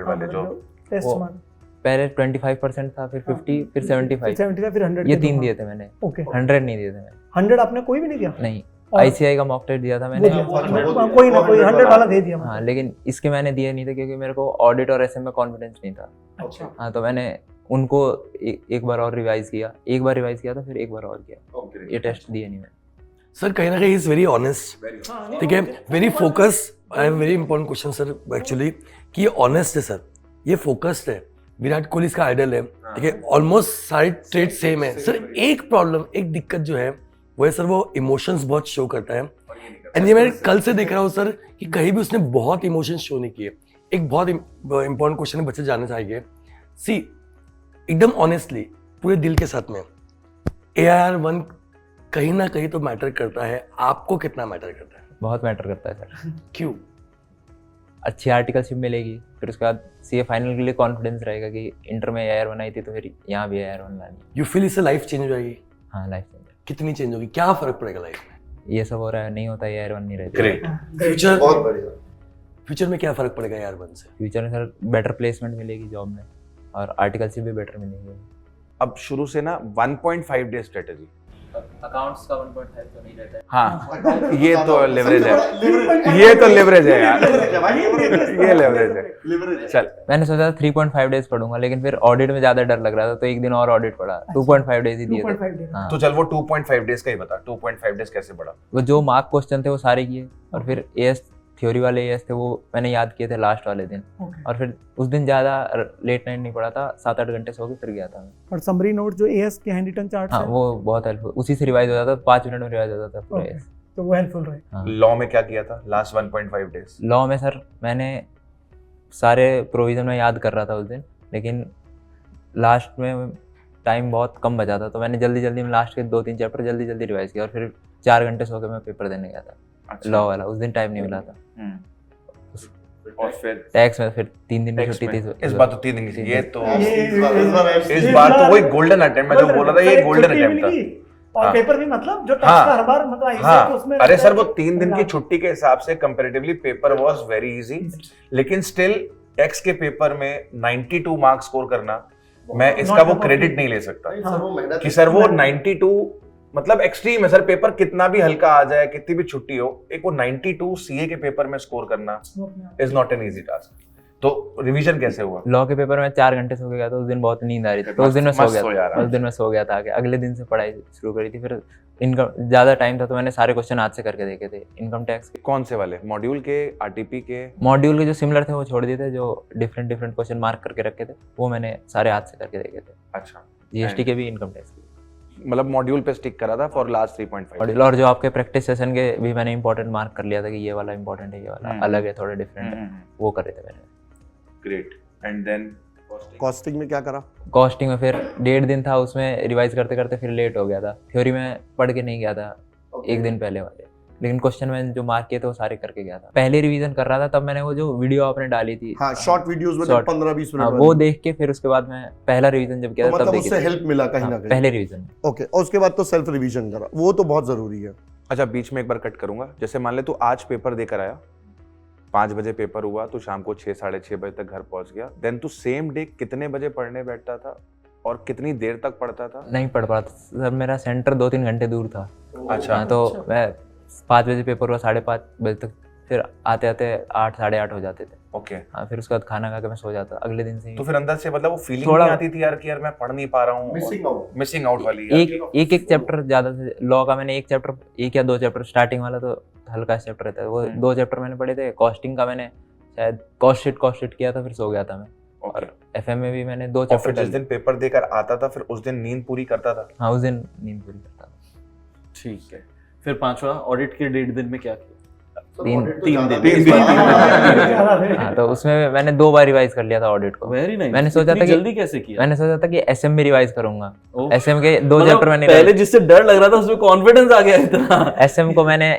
वाले जो टेस्ट वो- मान पहले 25% था, फिर 50, फिर 75, 75 फिर 100 ये 3 दिए थे मैंने। ओके। 100 नहीं दिए थे मैंने, 100 आपने कोई भी नहीं दिया? नहीं। और- आईसीआई का मॉक टेस्ट दिया था मैंने, कोई ना कोई 100 वाला दे दिया। हाँ, लेकिन इसके मैंने दिए नहीं थे क्योंकि मेरे को ऑडिट और एसएम में कॉन्फिडेंस नहीं था। अच्छा। हाँ, तो मैंने उनको एक बार और रिवाइज किया, एक बार रिवाइज किया था, फिर एक बार और किया, ये टेस्ट दिए नहीं मैंने। सर कहीं ना कहीं इज वेरी ऑनेस्ट, ठीक है, very focus. I have very important question sir actually, कि ये ऑनेस्ट है सर, ये फोकस्ड है, विराट कोहली इसका आइडल है, ठीक है, ऑलमोस्ट सारे ट्रेड सेम है सर। एक प्रॉब्लम, एक दिक्कत जो है वो है सर, वो इमोशंस बहुत शो करता है। एंड ये मैं कल से देख रहा हूँ सर कि कहीं भी उसने बहुत इमोशंस शो नहीं किए। एक बहुत इंपॉर्टेंट क्वेश्चन है, बच्चे जानना चाहेंगे, सी एकदम ऑनेस्टली पूरे दिल के साथ में, AIR-1 कहीं ना कहीं तो मैटर करता है, आपको कितना मैटर करता है? बहुत मैटर करता है सर। क्यों? अच्छी आर्टिकलशिप मिलेगी, फिर उसके बाद सीए फाइनल के लिए कॉन्फिडेंस रहेगा कि इंटर में AIR बनाई थी तो फिर यहाँ भी AIR बन लानी। यू फील इससे लाइफ चेंज हो जाएगी? हाँ, लाइफ चेंज। कितनी चेंज होगी, क्या फर्क पड़ेगा लाइफ में? ये सब हो रहा है, नहीं होता AIR बन नहीं रहती। ग्रेट। फ्यूचर, बहुत बढ़िया। फ्यूचर में क्या फर्क पड़ेगा यार वन से? फ्यूचर में सर बेटर प्लेसमेंट मिलेगी जॉब में और आर्टिकलशिप भी बेटर मिलेगी। अब शुरू से ना 1.5 डे स्ट्रेटेजी। अकाउंट्स का 1.5 तो नहीं रहता है। हाँ, ये तो लेवरेज है, ये तो लेवरेज है यार, ये लेवरेज है। चल, मैंने सोचा था 3.5 डेज पढ़ूंगा, लेकिन फिर ऑडिट में ज्यादा डर लग रहा था तो एक दिन और ऑडिट पढ़ा। 2.5 डेज ही दिए 2.5 थे। days। हाँ, तो चल वो 2.5 डेज का ही बता, 2.5 डेज कैसे पढ़ा? वो जो मार्क क्वेश्चन थे वो सारे किए और फिर एएस थ्योरी वाले एएस थे वो मैंने याद किए थे लास्ट वाले दिन। Okay। और फिर उस दिन ज्यादा लेट नाइट नहीं पढ़ा था, 7-8 घंटे सो के फिर गया था मैं। और समरी नोट जो एएस के हैंड रिटन चार्ट हाँ, वो बहुत हेल्पफुल, उसी से रिवाइज हो जाता था, 5 मिनट में रिवाइज हो जाता था पूरा Okay। AS। तो वो हेल्पफुल रहे। हाँ। लॉ में क्या किया था लास्ट 1.5 डेज? लॉ में सर मैंने सारे प्रोविजन में याद कर रहा था उस दिन, लेकिन लास्ट में टाइम बहुत कम बचा था तो मैंने जल्दी जल्दी में लास्ट के 2-3 चैप्टर जल्दी जल्दी रिवाइज किया और फिर 4 घंटे सो के मैं पेपर देने गया था। लॉ वाला उस दिन टाइम नहीं मिला था। और फिर टैक्स में फिर 3 दिन की टैक्स छुट्टी में थी। इस बार तो 3 दिन की, ये तो इस इस बार तो वही गोल्डन अटेम्प्ट, मैं जो बोल रहा था ये गोल्डन अटेम्प्ट था। और हाँ। पेपर भी मतलब जो टैक्स हाँ। का हर बार मतलब ICAI हाँ, को उसमें अरे रहता सर है वो कि 3 दिन की छुट्टी के हिसाब से comparatively paper was very easy, लेकिन स्टिल टैक्स के पेपर में 92 मार्क्स स्कोर करना, मैं इसका वो क्रेडिट नहीं ले सकता कि सर वो 92 मतलब एक्सट्रीम है सर। पेपर कितना भी हल्का आ जाए, कितनी भी छुट्टी हो, एक वो 92 सीए के पेपर में स्कोर करना is not an easy task. तो रिवीजन कैसे हुआ? लॉ के पेपर में 4 घंटे सो के गया था, उस दिन बहुत नींद आ रही थी तो उस दिन मैं सो मस्त गया सो था। यार। उस दिन मैं सो गया था, आगे अगले दिन से पढ़ाई शुरू करी थी। फिर इनकम ज्यादा टाइम था तो मैंने सारे क्वेश्चन हाथ से करके देखे थे। इनकम टैक्स कौन से वाले? मॉड्यूल के, आरटीपी के? मॉड्यूल के जो सिमिलर थे वो छोड़ दिए थे, जो डिफरेंट डिफरेंट क्वेश्चन मार्क करके रखे थे वो मैंने सारे हाथ से करके देखे थे। अच्छा, जीएसटी के भी, इनकम टैक्स के मतलब मॉड्यूल पे स्टिक करा था फॉर लास्ट 3.5। मॉड्यूल। और जो आपके प्रैक्टिस सेशन के भी मैंने इंपॉर्टेंट मार्क कर लिया था कि ये वाला इंपॉर्टेंट है, ये वाला अलग है, थोड़ा डिफरेंट है, वो कर रहे थे मैंने। ग्रेट। एंड देन कॉस्टिंग में क्या करा? कॉस्टिंग में फिर 1.5 दिन था, उसमें रिवाइज करते करते फिर लेट हो गया था। थ्योरी में पढ़ के नहीं गया था एक दिन पहले वाले, लेकिन क्वेश्चन मैंने जो मार्क किए थे वो सारे करके गया था। पहले रिवीजन कर रहा था तब मैंने वो जो वीडियो आपने डाली थी, हाँ, शॉर्ट वीडियोस में Short। 15-20 हाँ, मिनट वो देख के फिर उसके बाद मैं पहला रिवीजन जब किया था तब मतलब देखी उससे थी। हेल्प मिला कहीं हाँ, ना कहीं। पहले रिवीजन में। ओके, और उसके बाद तो सेल्फ रिवीजन करा, वो तो बहुत जरूरी है। अच्छा, बीच में एक बार कट करूंगा। जैसे मान ले तू आज पेपर देकर आया, 5 बजे पेपर हुआ, तो शाम को 6-6:30 बजे तक घर पहुंच गया। देन तू सेम डे कितने बजे पढ़ने बैठता था और कितनी देर तक पढ़ता था? नहीं पढ़ पाता सर, मेरा सेंटर 2-3 घंटे दूर था। अच्छा। हाँ, तो मैं 5 बजे पेपर हुआ, 5:30 बजे तक, फिर आते आते 8-8:30 हो जाते थे। ओके। हाँ, फिर उसके बाद खाना खा के मैं सो जाता अगले दिन से ही। तो फिर अंदर से मतलब वो फीलिंग थोड़ा- नहीं आती थी यार कि यार मैं पढ़ नहीं पा रहा हूँ, मिसिंग आउट वाली यार? एक चैप्टर ज्यादा से लॉ का मैंने एक या 2 चैप्टर, स्टार्टिंग वाला तो हल्का चैप्टर रहता है, वो 2 चैप्टर मैंने पढ़े थे। कॉस्टिंग का मैंने शायद कॉस्ट शीट किया था, फिर सो गया था मैं। ओके। एफएम में भी मैंने 2 और फिर चैप्टर जिस दिन पेपर देकर आता था फिर उस दिन नींद पूरी करता था? हाँ, उस दिन नींद पूरी करता था। ठीक है। फिर 5वां ऑडिट के 1.5 दिन में क्या किया? 3 दिन। हाँ, तो उसमें मैंने 2 बार रिवाइज कर लिया था ऑडिट को। Very nice. मैंने सोचा था कि जल्दी कैसे किया? मैंने सोचा था कि एसएम में रिवाइज करूंगा। ओह। एसएम के 2 मतलब चैप्टर मैंने पहले जिससे डर लग रहा था उसमें कॉन्फिडेंस आ गया इतना। एसएम को मैंने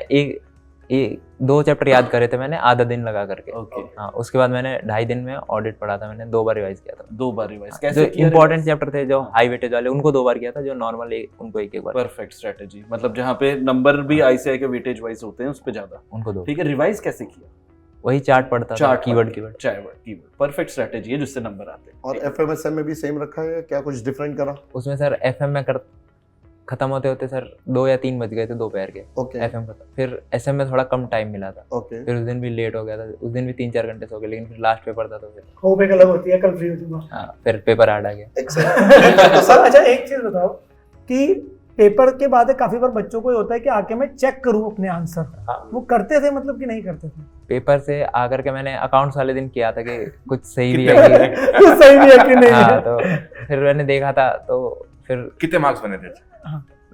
2 चैप्टर याद करे थे मैंने आधा दिन लगा करके। ओके। हाँ, उसके बाद मैंने 2.5 दिन में ऑडिट पढ़ा था, मैंने 2 बार रिवाइज किया था। 2 बार रिवाइज जो कैसे किया? इंपॉर्टेंट चैप्टर थे, जो हाई वेटेज वाले, उनको 2 बार किया था, जो नॉर्मल उनको एक बार। परफेक्ट स्ट्रेटजी, मतलब जहाँ पे नंबर भी आईसीआई के वेटेज वाइज होते हैं उस पे ज्यादा। उनको 2। ठीक है। रिवाइज कैसे किया? वही चार्ट पढ़ता था, chart keyword keyword. Perfect strategy है जिससे नंबर आते हैं। और एफएमएसएम में भी सेम रखा है, क्या कुछ डिफरेंट करा? उसमें सर एफएम में खत्म होते होते सर 2 या 3 बज गए थे दोपहर के। ओके एफएम खत्म, फिर एसएम में थोड़ा कम टाइम मिला था, ओके। फिर उस दिन भी लेट हो गया था। उस दिन भी 3-4 घंटे सो गए, लेकिन फिर लास्ट पेपर था तो फिर होप एक अलग होती है, कल फ्री हो जाऊंगा। हाँ, फिर पेपर हार्ड आ गया। तो सर अच्छा एक चीज बताओ कि पेपर के बाद काफी बार बच्चों को ये होता है कि आके मैं चेक करूं अपने आंसर, वो करते थे मतलब कि नहीं करते थे? पेपर से आकर के मैंने अकाउंट्स वाले दिन किया था कि कुछ सही भी कितने है कि सही नहीं है कि नहीं हाँ, है? तो फिर मैंने देखा था तो फिर कितने मार्क्स बने थे?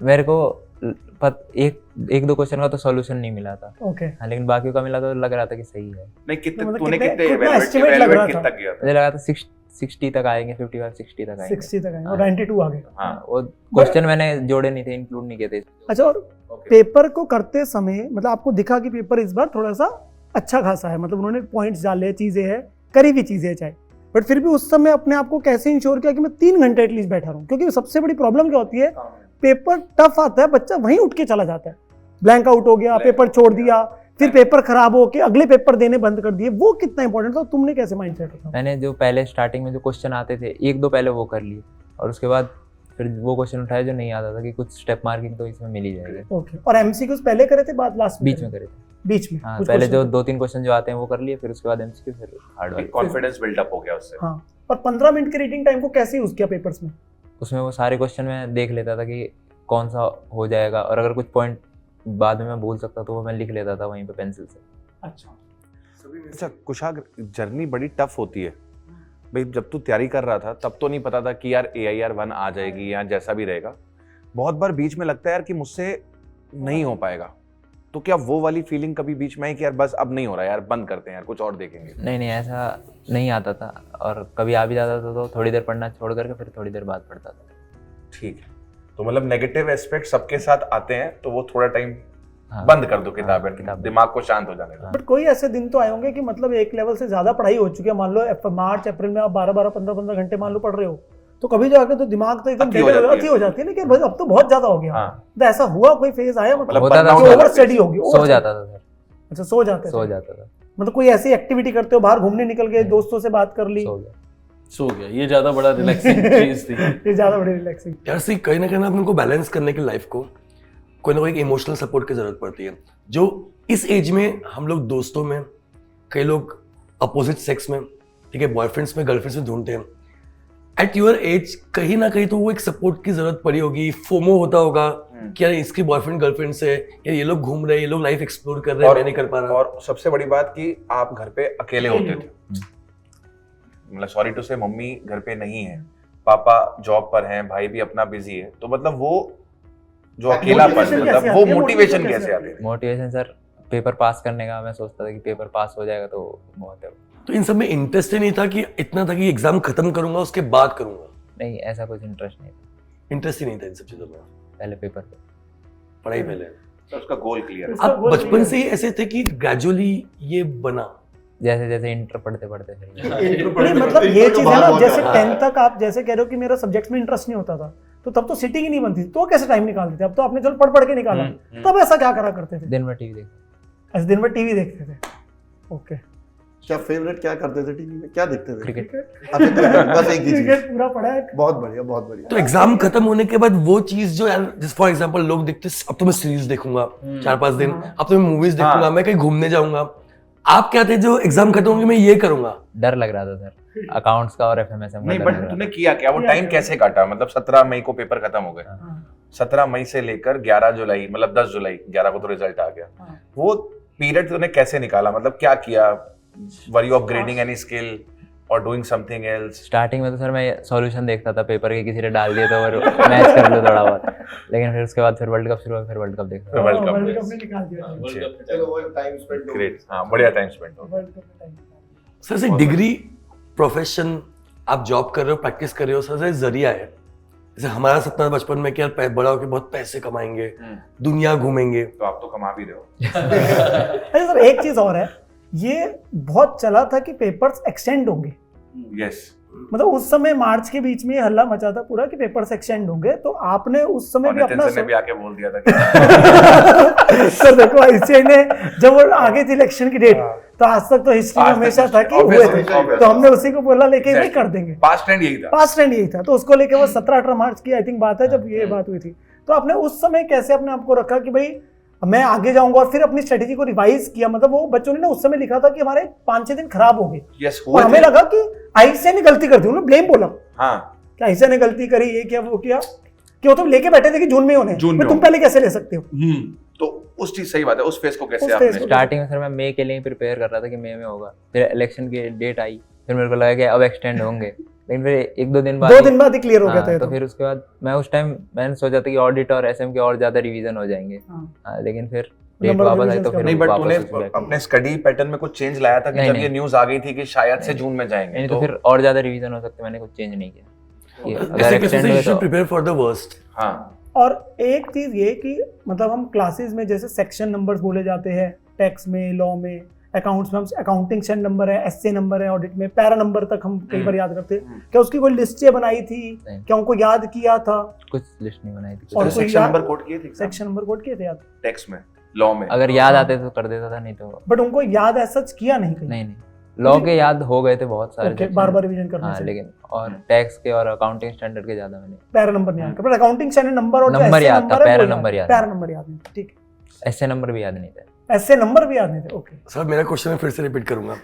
मेरे को एक 2 क्वेश्चन का तो सॉल्यूशन नहीं मिला था। ओके। हाँ, लेकिन बाकी का मिला तो लग रहा था कि सही है। नहीं, कितने मतलब तूने कितने- कितने कितना estimate लग रहा कितना था? किया था? मुझे लगा था 60 तक आएंगे, 55-60 तक आएंगे। 60 तक आए और 92 आ गए। हाँ। वो क्वेश्चन मैंने जोड़े नहीं थे, इंक्लूड नहीं किए थे। अच्छा, और पेपर को करते समय मतलब आपको दिखा कि पेपर इस बार थोड़ा सा अच्छा खासा है, मतलब उन्होंने पॉइंट्स डाले, चीज़ें हैं, करी हुई चीज़ें हैं चाहे, बट फिर भी उस समय अपने आप को कैसे इंश्योर किया कि मैं 3 घंटे एटलीस्ट बैठा रहूँ? क्योंकि सबसे बड़ी प्रॉब्लम क्या होती है, पेपर टफ आता है, बच्चा वहीं उठ के चला जाता है, ब्लैंक आउट हो गया, पेपर छोड़ दिया, फिर पेपर खराब हो के अगले पेपर देने बंद कर दिए। वो कितना इंपॉर्टेंट था, तुमने कैसे माइंडसेट रखा? मैंने जो पहले स्टार्टिंग में जो क्वेश्चन आते थे 1-2 पहले वो कर लिए, और उसके बाद फिर वो क्वेश्चन उठाया जो नहीं आता था कि कुछ स्टेप मार्किंग तो इसमें मिल ही जाएगी। ओके, और एमसीक्यूज पहले करे थे बाद लास्ट बीच में करे थे, बीच में हाँ, कुछ पहले जो question? 2-3 क्वेश्चन जो आते हैं वो कर लिए, फिर उसके बाद एमसीक्यू, फिर हार्ड वाले। कॉन्फिडेंस बिल्डअप हो गया उससे। हाँ, और 15 मिनट के रीडिंग टाइम को कैसे यूज किया पेपर्स में? उसमें वो सारे क्वेश्चन मैं देख लेता था कि कौन सा हो जाएगा, और अगर कुछ पॉइंट बाद में मैं भूल सकता तो वो मैं लिख लेता था वहीं पे पेंसिल से। अच्छा कुशाग्र, जर्नी बड़ी टफ होती है भाई। जब तू तैयारी कर रहा था तब तो नहीं पता था कि यार AIR-1 आ जाएगी या जैसा भी रहेगा। बहुत बार बीच में लगता है यार कि मुझसे नहीं हो पाएगा, तो क्या वो वाली फीलिंग कभी बीच में आई कि यार बस अब नहीं हो रहा यार, बंद करते हैं यार, कुछ और देखेंगे? नहीं, ऐसा नहीं आता था, और कभी आ भी जाता था तो थोड़ी देर पढ़ना छोड़ करके फिर थोड़ी देर बाद पढ़ता था। ठीक है, तो मतलब नेगेटिव एस्पेक्ट सबके साथ आते हैं, तो वो थोड़ा टाइम हाँ, बंद कर दो किताबें, किताब दिमाग को शांत हो जाने दो। बट कोई ऐसे दिन तो आए होंगे कि मतलब एक लेवल से ज्यादा पढ़ाई हो चुकी है, मान लो मार्च अप्रैल में आप 12-12 15-15 घंटे मान लो पढ़ रहे हो, तो कभी जाके तो दिमाग तो एकदम अति हो जाती है ना कि भाई अब तो बहुत ज्यादा हो गया। हाँ। तो ऐसा हुआ, कोई फेज आया मतलब होता था, ओवर स्टडी होगी? सो जाता था सर, अच्छा, सो जाते सो थे? जाता था, मतलब कोई ऐसी एक्टिविटी करते हो, बाहर घूमने निकल गए, दोस्तों से बात कर ली, सो गया, ये ज्यादा बड़ा रिलैक्सिंग चीज थी। ये ज्यादा बड़ी रिलैक्सिंग। यार सी कहीं ना कहीं अपने को बैलेंस करने के लाइफ को कोई ना कोई इमोशनल सपोर्ट की जरूरत पड़ती है, जो इस एज में हम लोग दोस्तों में, कई लोग अपोजिट सेक्स में, ठीक है, बॉयफ्रेंड्स में, गर्लफ्रेंड्स में ढूंढते हैं। एट योर एज कहीं ना कहीं तो वो एक सपोर्ट की जरूरत पड़ी होगी, फोमो होता होगा कि यार इसकी बॉयफ्रेंड गर्लफ्रेंड से, या ये लोग घूम रहे हैं, ये लोग लाइफ एक्सप्लोर कर रहे हैं, मैं नहीं कर पा रहा। और सबसे बड़ी बात कि आप घर पे अकेले होते थे, मतलब सॉरी टू से मम्मी घर पे नहीं है, पापा जॉब पर हैं, भाई भी अपना बिजी है, तो मतलब वो जो अकेलापन, मतलब वो मोटिवेशन कैसे आती है? मोटिवेशन सर पेपर पास करने का, मैं सोचता था कि पेपर पास हो जाएगा तो बहुत है। तो इन सब में इंटरेस्ट ही नहीं था कि इतना था कि एग्जाम खत्म करूंगा उसके बाद करूंगा, नहीं, ऐसा कुछ इंटरेस्ट नहीं था, इंटरेस्ट ही नहीं था इन सब चीजों में, पहले पेपर पे। पढ़ाई पहले। तो उसका गोल क्लियर है। आप बचपन से ही ऐसे थे कि ग्रेजुअली ये बना? जैसे जैसे इंटर पढ़ते पढ़ते फिर नहीं, मतलब ये चीज है ना, जैसे 10th तक आप जैसे कह रहे हो कि मेरा सब्जेक्ट्स में इंटरेस्ट नहीं होता था, तो तब तो सिटिंग ही नहीं बनती थी, तो कैसे टाइम निकालते थे? अब तो आपने चल पढ़ पढ़ के निकाला, तब ऐसा क्या करा करते थे? दिन भर टीवी देखते। ऐसे दिन भर टीवी देखते थे? ओके, क्या फेवरेट क्या करते थे टीवी में, क्या देखते थे? क्रिकेट। अच्छा, क्रिकेट, बस एक ही चीज। क्रिकेट पूरा पढ़ा है। बहुत बढ़िया, बहुत बढ़िया। तो एग्जाम खत्म होने के बाद वो चीज जो यार, जैसे फॉर एग्जांपल लोग देखते अब तो मैं सीरीज देखूंगा 4-5 दिन, अब तो मैं मूवीज देखूंगा, मैं कहीं घूमने जाऊंगा। आप क्या थे जो एग्जाम खत्म होंगे मैं ये करूंगा? डर लग रहा था सर, अकाउंट्स का और FMSM का नहीं, डर बट लग रहा तूने किया क्या? वो टाइम कैसे काटा? मतलब 17 मई को पेपर खत्म हो गए, 17 मई से लेकर 11 जुलाई, मतलब 10 जुलाई, 11 को तो रिजल्ट आ गया, वो पीरियड तूने कैसे निकाला? मतलब क्या किया? Were you upgrading any skill और डूइंग समथिंग एल्स? स्टार्टिंग में तो सर मैं सॉल्यूशन देखता था पेपर के, किसी ने डाल दिया तो और मैच कर लो थोड़ा बहुत, लेकिन फिर उसके बाद फिर वर्ल्ड कप शुरू हुआ, फिर वर्ल्ड कप देखता था। वर्ल्ड कप वर्ल्ड में कप में निकाल दिया। चलो वो टाइम स्पेंड हो ग्रेट, हाँ बढ़िया टाइम स्पेंड हो। वर्ल्ड कप में टाइम निकाल दिया। सर से डिग्री, प्रोफेशन, आप जॉब कर रहे हो, प्रैक्टिस कर रहे हो, सर से जरिया है। जैसे हमारा सपना बचपन में कि यार बड़ा होकर बहुत पैसे कमाएंगे, दुनिया घूमेंगे, तो आप तो कमा भी रहे हो। अच्छा सर, एक चीज और है, ये बहुत चला था कि पेपर्स एक्सटेंड होंगे, यस, मतलब उस समय मार्च के बीच में ये हल्ला मचा था पूरा कि पेपर्स एक्सटेंड होंगे, तो आपने उस समय और भी नितिन अपना सर ने भी आके बोल दिया था कि सर देखो ऐसे ने जब वो आगे थी इलेक्शन की डेट, तो आज तक तो हिस्ट्री में आज तक हमेशा था कि obvious, हुए थे, obvious। तो हमने उसी को बोला लेके नहीं कर देंगे, पास्ट ट्रेंड यही था। पास्ट ट्रेंड यही था, तो उसको लेके वो 17-18 मार्च की आई थिंक बात है जब ये बात हुई थी। तो आपने उस समय कैसे अपने आप को रखा कि भाई मैं आगे जाऊंगा, और फिर अपनी स्ट्रेटेजी को रिवाइज किया? मतलब वो बच्चों ने ना उस समय लिखा था कि हमारे 5-6 दिन खराब हो गए, यस, और हुए हमें थे। लगा कि आईसीए ने गलती कर दी, उन्होंने ब्लेम बोला हाँ, कि आईसीए ने गलती करी, ये किया वो किया, क्यों तुम लेके बैठे थे कि जून में होने, जून में तुम पहले कैसे ले सकते हो? तो उस चीज सही बात है, उस फेस को कैसे उस आपने? phase को- स्टार्टिंग में सर मैं मई के लिए प्रिपेयर कर रहा था कि मई में होगा, फिर इलेक्शन की डेट आई, फिर मेरे को लगा कि अब एक्सटेंड होंगे, लेकिन फिर 1-2 दिन बाद 2 दिन बाद ही क्लियर हो गया था हाँ, ये तो फिर उसके बाद मैं उस टाइम मैंने सोचा था कि ऑडिट और SM के और ज्यादा रिवीजन हो जाएंगे, हाँ। लेकिन फिर डेट Number of वापस आई तो revisions फिर नहीं, बट वापस तूने उसी back। अपने स्टडी पैटर्न में कुछ चेंज लाया था कि नहीं, जब नहीं। ये न्यूज आ गई थी कि शायद से जून में जाएंगे, नहीं तो फिर और ज्यादा रिवीजन हो सकते, मैंने कुछ चेंज नहीं किया कि अगर ऐसे एक्सटेंड कैसे हुए तो प्रिपेयर फॉर द वर्स्ट। हाँ, और एक चीज ये कि मतलब हम क्लासेस में जैसे सेक्शन नंबर्स बोले जाते हैं टेक्स्ट में, लॉ में, अकाउंट्स में हम अकाउंटिंग सेंड नंबर है, एसए नंबर है, ऑडिट में पैरा नंबर तक हम कई बार याद करते हैं। क्या उसकी कोई लिस्टें बनाई थी? नहीं। क्या उनको याद किया था? कुछ लिस्ट नहीं बनाई थी। और कोई सेक्शन याद- नंबर कोड किए थे सेक्शन नंबर कोड किए थे याद? टेक्स्ट में, लॉ में? अगर याद आते तो कर देता था, नहीं तो बट उनको याद ऐसा किया नहीं कहीं? नहीं। लॉ के याद हो गए थे बहुत सारे ओके, section। बार बार रिवीजन करने हाँ, से लेकिन और टैक्स के और अकाउंटिंग स्टैंडर्ड के ज्यादा मैंने पैरा नंबर नहीं याद कर, बट अकाउंटिंग स्टैंडर्ड नंबर और जो नंबर essay याद था, नंबर है, पैरा वो याद- नंबर याद पैरा था। नंबर याद नहीं था, ठीक है। ऐसे नंबर भी याद नहीं थे। ऐसे नंबर भी याद नहीं थे, ओके। सर मेरा क्वेश्चन मैं फिर से रिपीट करूंगा।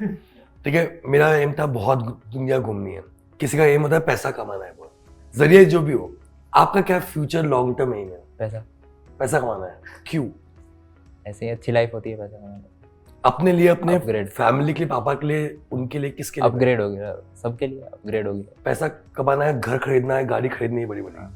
ठीक है, मेरा एम था बहुत दुनिया घूमनी है, किसी का एम होता है पैसा कमाना है, बहुत जरिए जो भी हो। आपका क्या फ्यूचर लॉन्ग टर्म एम है? पैसा, पैसा कमाना है, क्यों? ऐसे ही अच्छी लाइफ होती है पैसा कमाने। अपने लिए, अपने Upgrade। फैमिली के लिए, पापा के लिए, उनके लिए, किसके लिए? अपग्रेड हो गया, सबके लिए अपग्रेड हो गया। पैसा कमाना है, घर खरीदना है, गाड़ी खरीदनी है बड़ी बड़ी।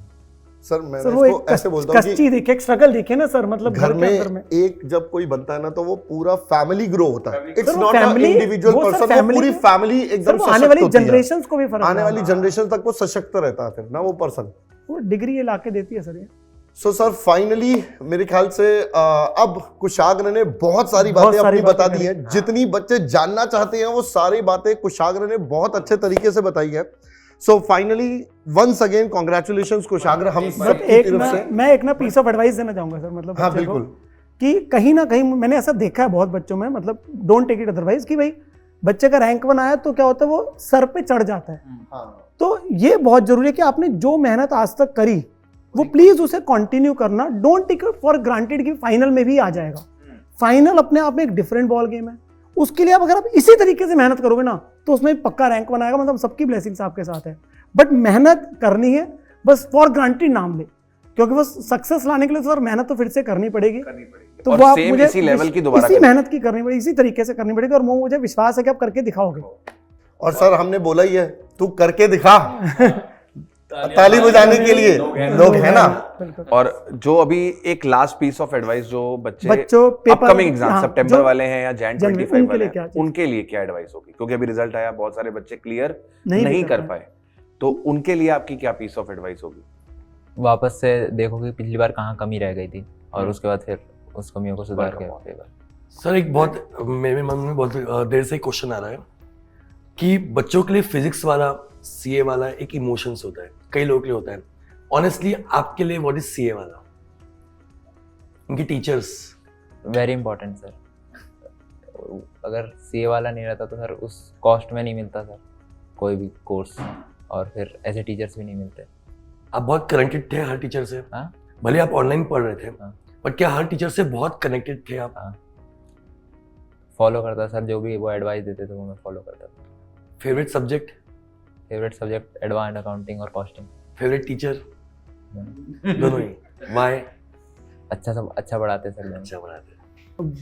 सर मैं सर वो इसको एक ऐसे बोलता हूँ कि कच्ची देखिए, एक स्ट्रगल देखिए ना सर, मतलब घर के अंदर में एक जब कोई बनता है ना तो वो पूरा फैमिली ग्रो होता है। इट्स सर, वो नॉट अ family- इंडिविजुअल वो सर पर्सन, वो family पूरी को- फैमिली सर एकदम वो आने सशक्त वाली होती है। जनरेशंस को भी फर्क आने वाली पड़ता है। जनरेशन तक वो सशक्त रहता है फिर ना वो पर्सन। वो डिग्री ये लाके देती है सर ये। सो सर फाइनली मेरे ख्याल से अब कुशाग्र ने बहुत सारी बहुत बातें सारी अपनी बातें बता दी करी। हैं। जितनी बच्चे जानना चाहते हैं वो सारी बातें कुशाग्र ने बहुत अच्छे तरीके से बताई है। So finally once again congratulations Kushagra, हम बट सब एक की तरफ ना से। मैं एक ना पीस ऑफ एडवाइस देना चाहूंगा सर, मतलब हाँ बच्चे को, बिल्कुल। कि कहीं ना कहीं मैंने ऐसा देखा है बहुत बच्चों में, मतलब डोंट टेक इट अदरवाइज, कि भाई बच्चे का रैंक 1 आया तो क्या होता है वो सर पे चढ़ जाता है। हाँ। तो ये बहुत जरूरी है कि आपने जो मेहनत आज तक करी वो प्लीज उसे कंटिन्यू करना। Don't take it for granted कि फाइनल में भी आ जाएगा। फाइनल अपने आप में एक डिफरेंट बॉल गेम है। उसके लिए आप अगर आप इसी तरीके से मेहनत करोगे ना तो उसमें पक्का रैंक बनाएगा, मतलब सबकी ब्लेसिंग्स आपके साथ है। बट मेहनत करनी है, बस फॉर ग्रांटेड नाम ले, क्योंकि बस सक्सेस लाने के लिए तो सर मेहनत तो फिर से करनी पड़ेगी। तो और वो आप same मुझे इसी level की दोबारा इसी करनी मेहनत की करनी पड़ेगी, इसी तरीके से करनी पड़ेगी, और वो मुझे विश्वास है कि आप करके दिखाओगे। और सर हमने बोला ही है तू करके दिखा। ताली बजाने के लिए लोग हैं ना। बिल्कुल। और जो अभी एक लास्ट पीस ऑफ एडवाइस जो बच्चों पेपर- अपकमिंग एग्जाम हाँ, सितंबर जो वाले हैं या जैन जनवरी, 25 उनके वाले लिए हैं, क्या चीज़? उनके लिए क्या एडवाइस होगी? क्योंकि अभी रिजल्ट आया, बहुत सारे बच्चे क्लियर नहीं नहीं कर कर पाए। पाए, तो उनके लिए आपकी क्या पीस ऑफ एडवाइस होगी? वापस से देखो कि पिछली बार कहाँ कमी रह गई थी और उसके बाद फिर उस कमियों को सुधार के पेपर। सर एक बहुत मेरे मन में बहुत देर से क्वेश्चन आ रहा है कि बच्चों के लिए फिजिक्स वाला, सीए वाला एक इमोशंस होता है, कई लोगों के लिए होता है। ऑनेस्टली आपके लिए व्हाट इज सीए वाला? उनकी टीचर्स वेरी इंपॉर्टेंट सर। अगर सीए वाला नहीं रहता तो सर उस कॉस्ट में नहीं मिलता सर कोई भी कोर्स, और फिर ऐसे टीचर्स भी नहीं मिलते। आप बहुत कनेक्टेड थे हर टीचर से? हाँ। भले आप ऑनलाइन पढ़ रहे थे, हाँ। बट क्या हर टीचर से बहुत कनेक्टेड थे आप? हाँ, फॉलो करता सर, जो भी वो एडवाइस देते थे वो मैं फॉलो करता था। Favourite subject? Favourite subject advance accounting और कॉस्टिंग। Favourite teacher? दोनों ही? वाई? अच्छा पढ़ाते सर दोनों। अच्छा बनाते।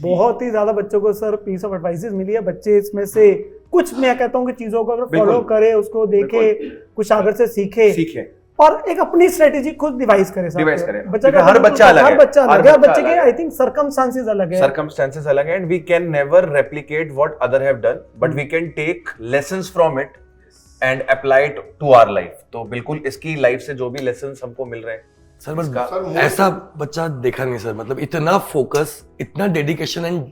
बहुत ही ज्यादा बच्चों को सर पीस ऑफ एडवाइसेस मिली है। बच्चे इसमें से कुछ, मैं कहता हूँ कि चीजों को अगर फॉलो करे, उसको देखे, कुछ आगे से सीखे और एक अपनी स्ट्रेटेजी खुद डिवाइस करे। Devise करे। बच्चा क्योंकि हर बच्चा अलग है। हर बच्चा अलग है, हर बच्चे बच्चा के अलग है। आई थिंक सर्कमस्टांसेस अलग है। Circumstances अलग है, and we can never replicate what other have done, but we can take lessons from it and apply it to our life. तो बिल्कुल इसकी लाइफ से जो भी lessons हमको मिल रहे हैं, सर बस ऐसा बच्चा देखा नहीं सर, मतलब इतना फोकस, इतना dedication and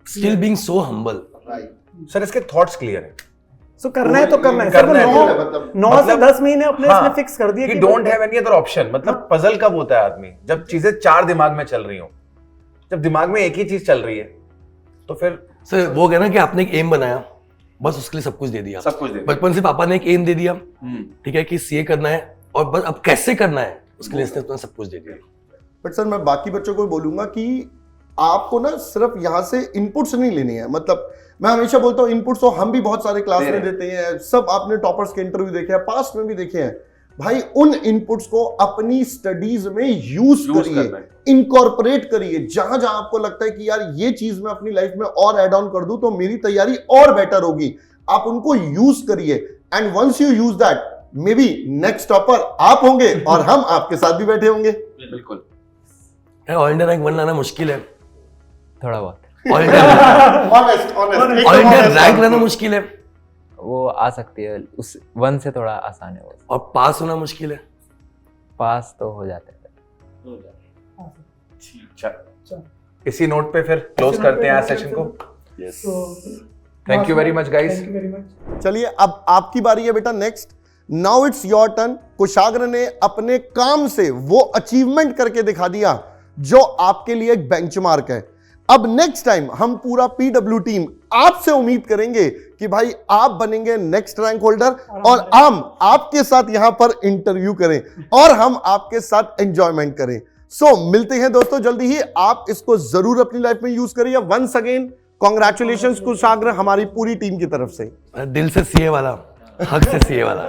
still being so humble. Sir इसके थॉट्स क्लियर हैं। सो करना है तो करना है। करना है सर 9 से 10 महीने अपने इसमें फिक्स कर दिए कि don't have any other option. मतलब पजल कब होता है आदमी? जब चीजें 4 दिमाग में चल रही हो। जब दिमाग में एक ही चीज चल रही है तो फिर सर वो कहना कि आपने एक एम बनाया, बस उसके लिए सब कुछ दे दिया। सब कुछ दे दिया। बचपन से पापा ने एक एम दे दिया, ठीक है, कि सीए करना है, और बस अब कैसे करना है उसके लिए इसने सब कुछ दे दिया। बट सर मैं बाकी बच्चों को बोलूंगा कि आपको ना सिर्फ यहाँ से इनपुट्स नहीं लेनी है। मतलब मैं हमेशा बोलता हूँ इनपुट्स तो हम भी बहुत सारे क्लास में देते हैं, सब आपने टॉपर्स के इंटरव्यू देखे हैं, पास्ट में भी देखे हैं। भाई उन इनपुट्स को अपनी स्टडीज में यूज करिए, इनकॉर्पोरेट करिए। जहां जहां आपको लगता है कि यार ये चीज मैं अपनी लाइफ में और ऐड ऑन कर दूं तो मेरी तैयारी और बेटर होगी, आप उनको यूज करिए। And once you use that, maybe next topper आप होंगे और हम आपके साथ भी बैठे होंगे। बिल्कुल। ऑल इंडिया रैंक 1 लाना मुश्किल है। थोड़ा बहुत ऑल इंडिया रैंक लाना मुश्किल है, वो आ सकती है, उस 1 से थोड़ा आसान है वो। और पास होना मुश्किल है। पास तो हो जाते हैं। इसी नोट पे फिर क्लोज करते हैं आज सेशन को। Thank you very much, guys. Thank you very much. चलिए अब आपकी बारी है बेटा next. Now it's your turn. Kushagra ने अपने काम से वो अचीवमेंट करके दिखा दिया जो आपके लिए एक बेंचमार्क है. अब नेक्स्ट टाइम हम पूरा पीडब्ल्यू टीम आपसे उम्मीद करेंगे कि भाई आप बनेंगे नेक्स्ट रैंक होल्डर और हम आपके साथ यहां पर इंटरव्यू करें और हम आपके साथ एंजॉयमेंट करें. सो मिलते हैं दोस्तों जल्दी ही. आप इसको जरूर अपनी लाइफ में यूज करिए. वंस अगेन कॉन्ग्रेचुलेशन कुशाग्र हमारी पूरी टीम की तरफ से. दिल से सीए वाला, हक से सीए वाला.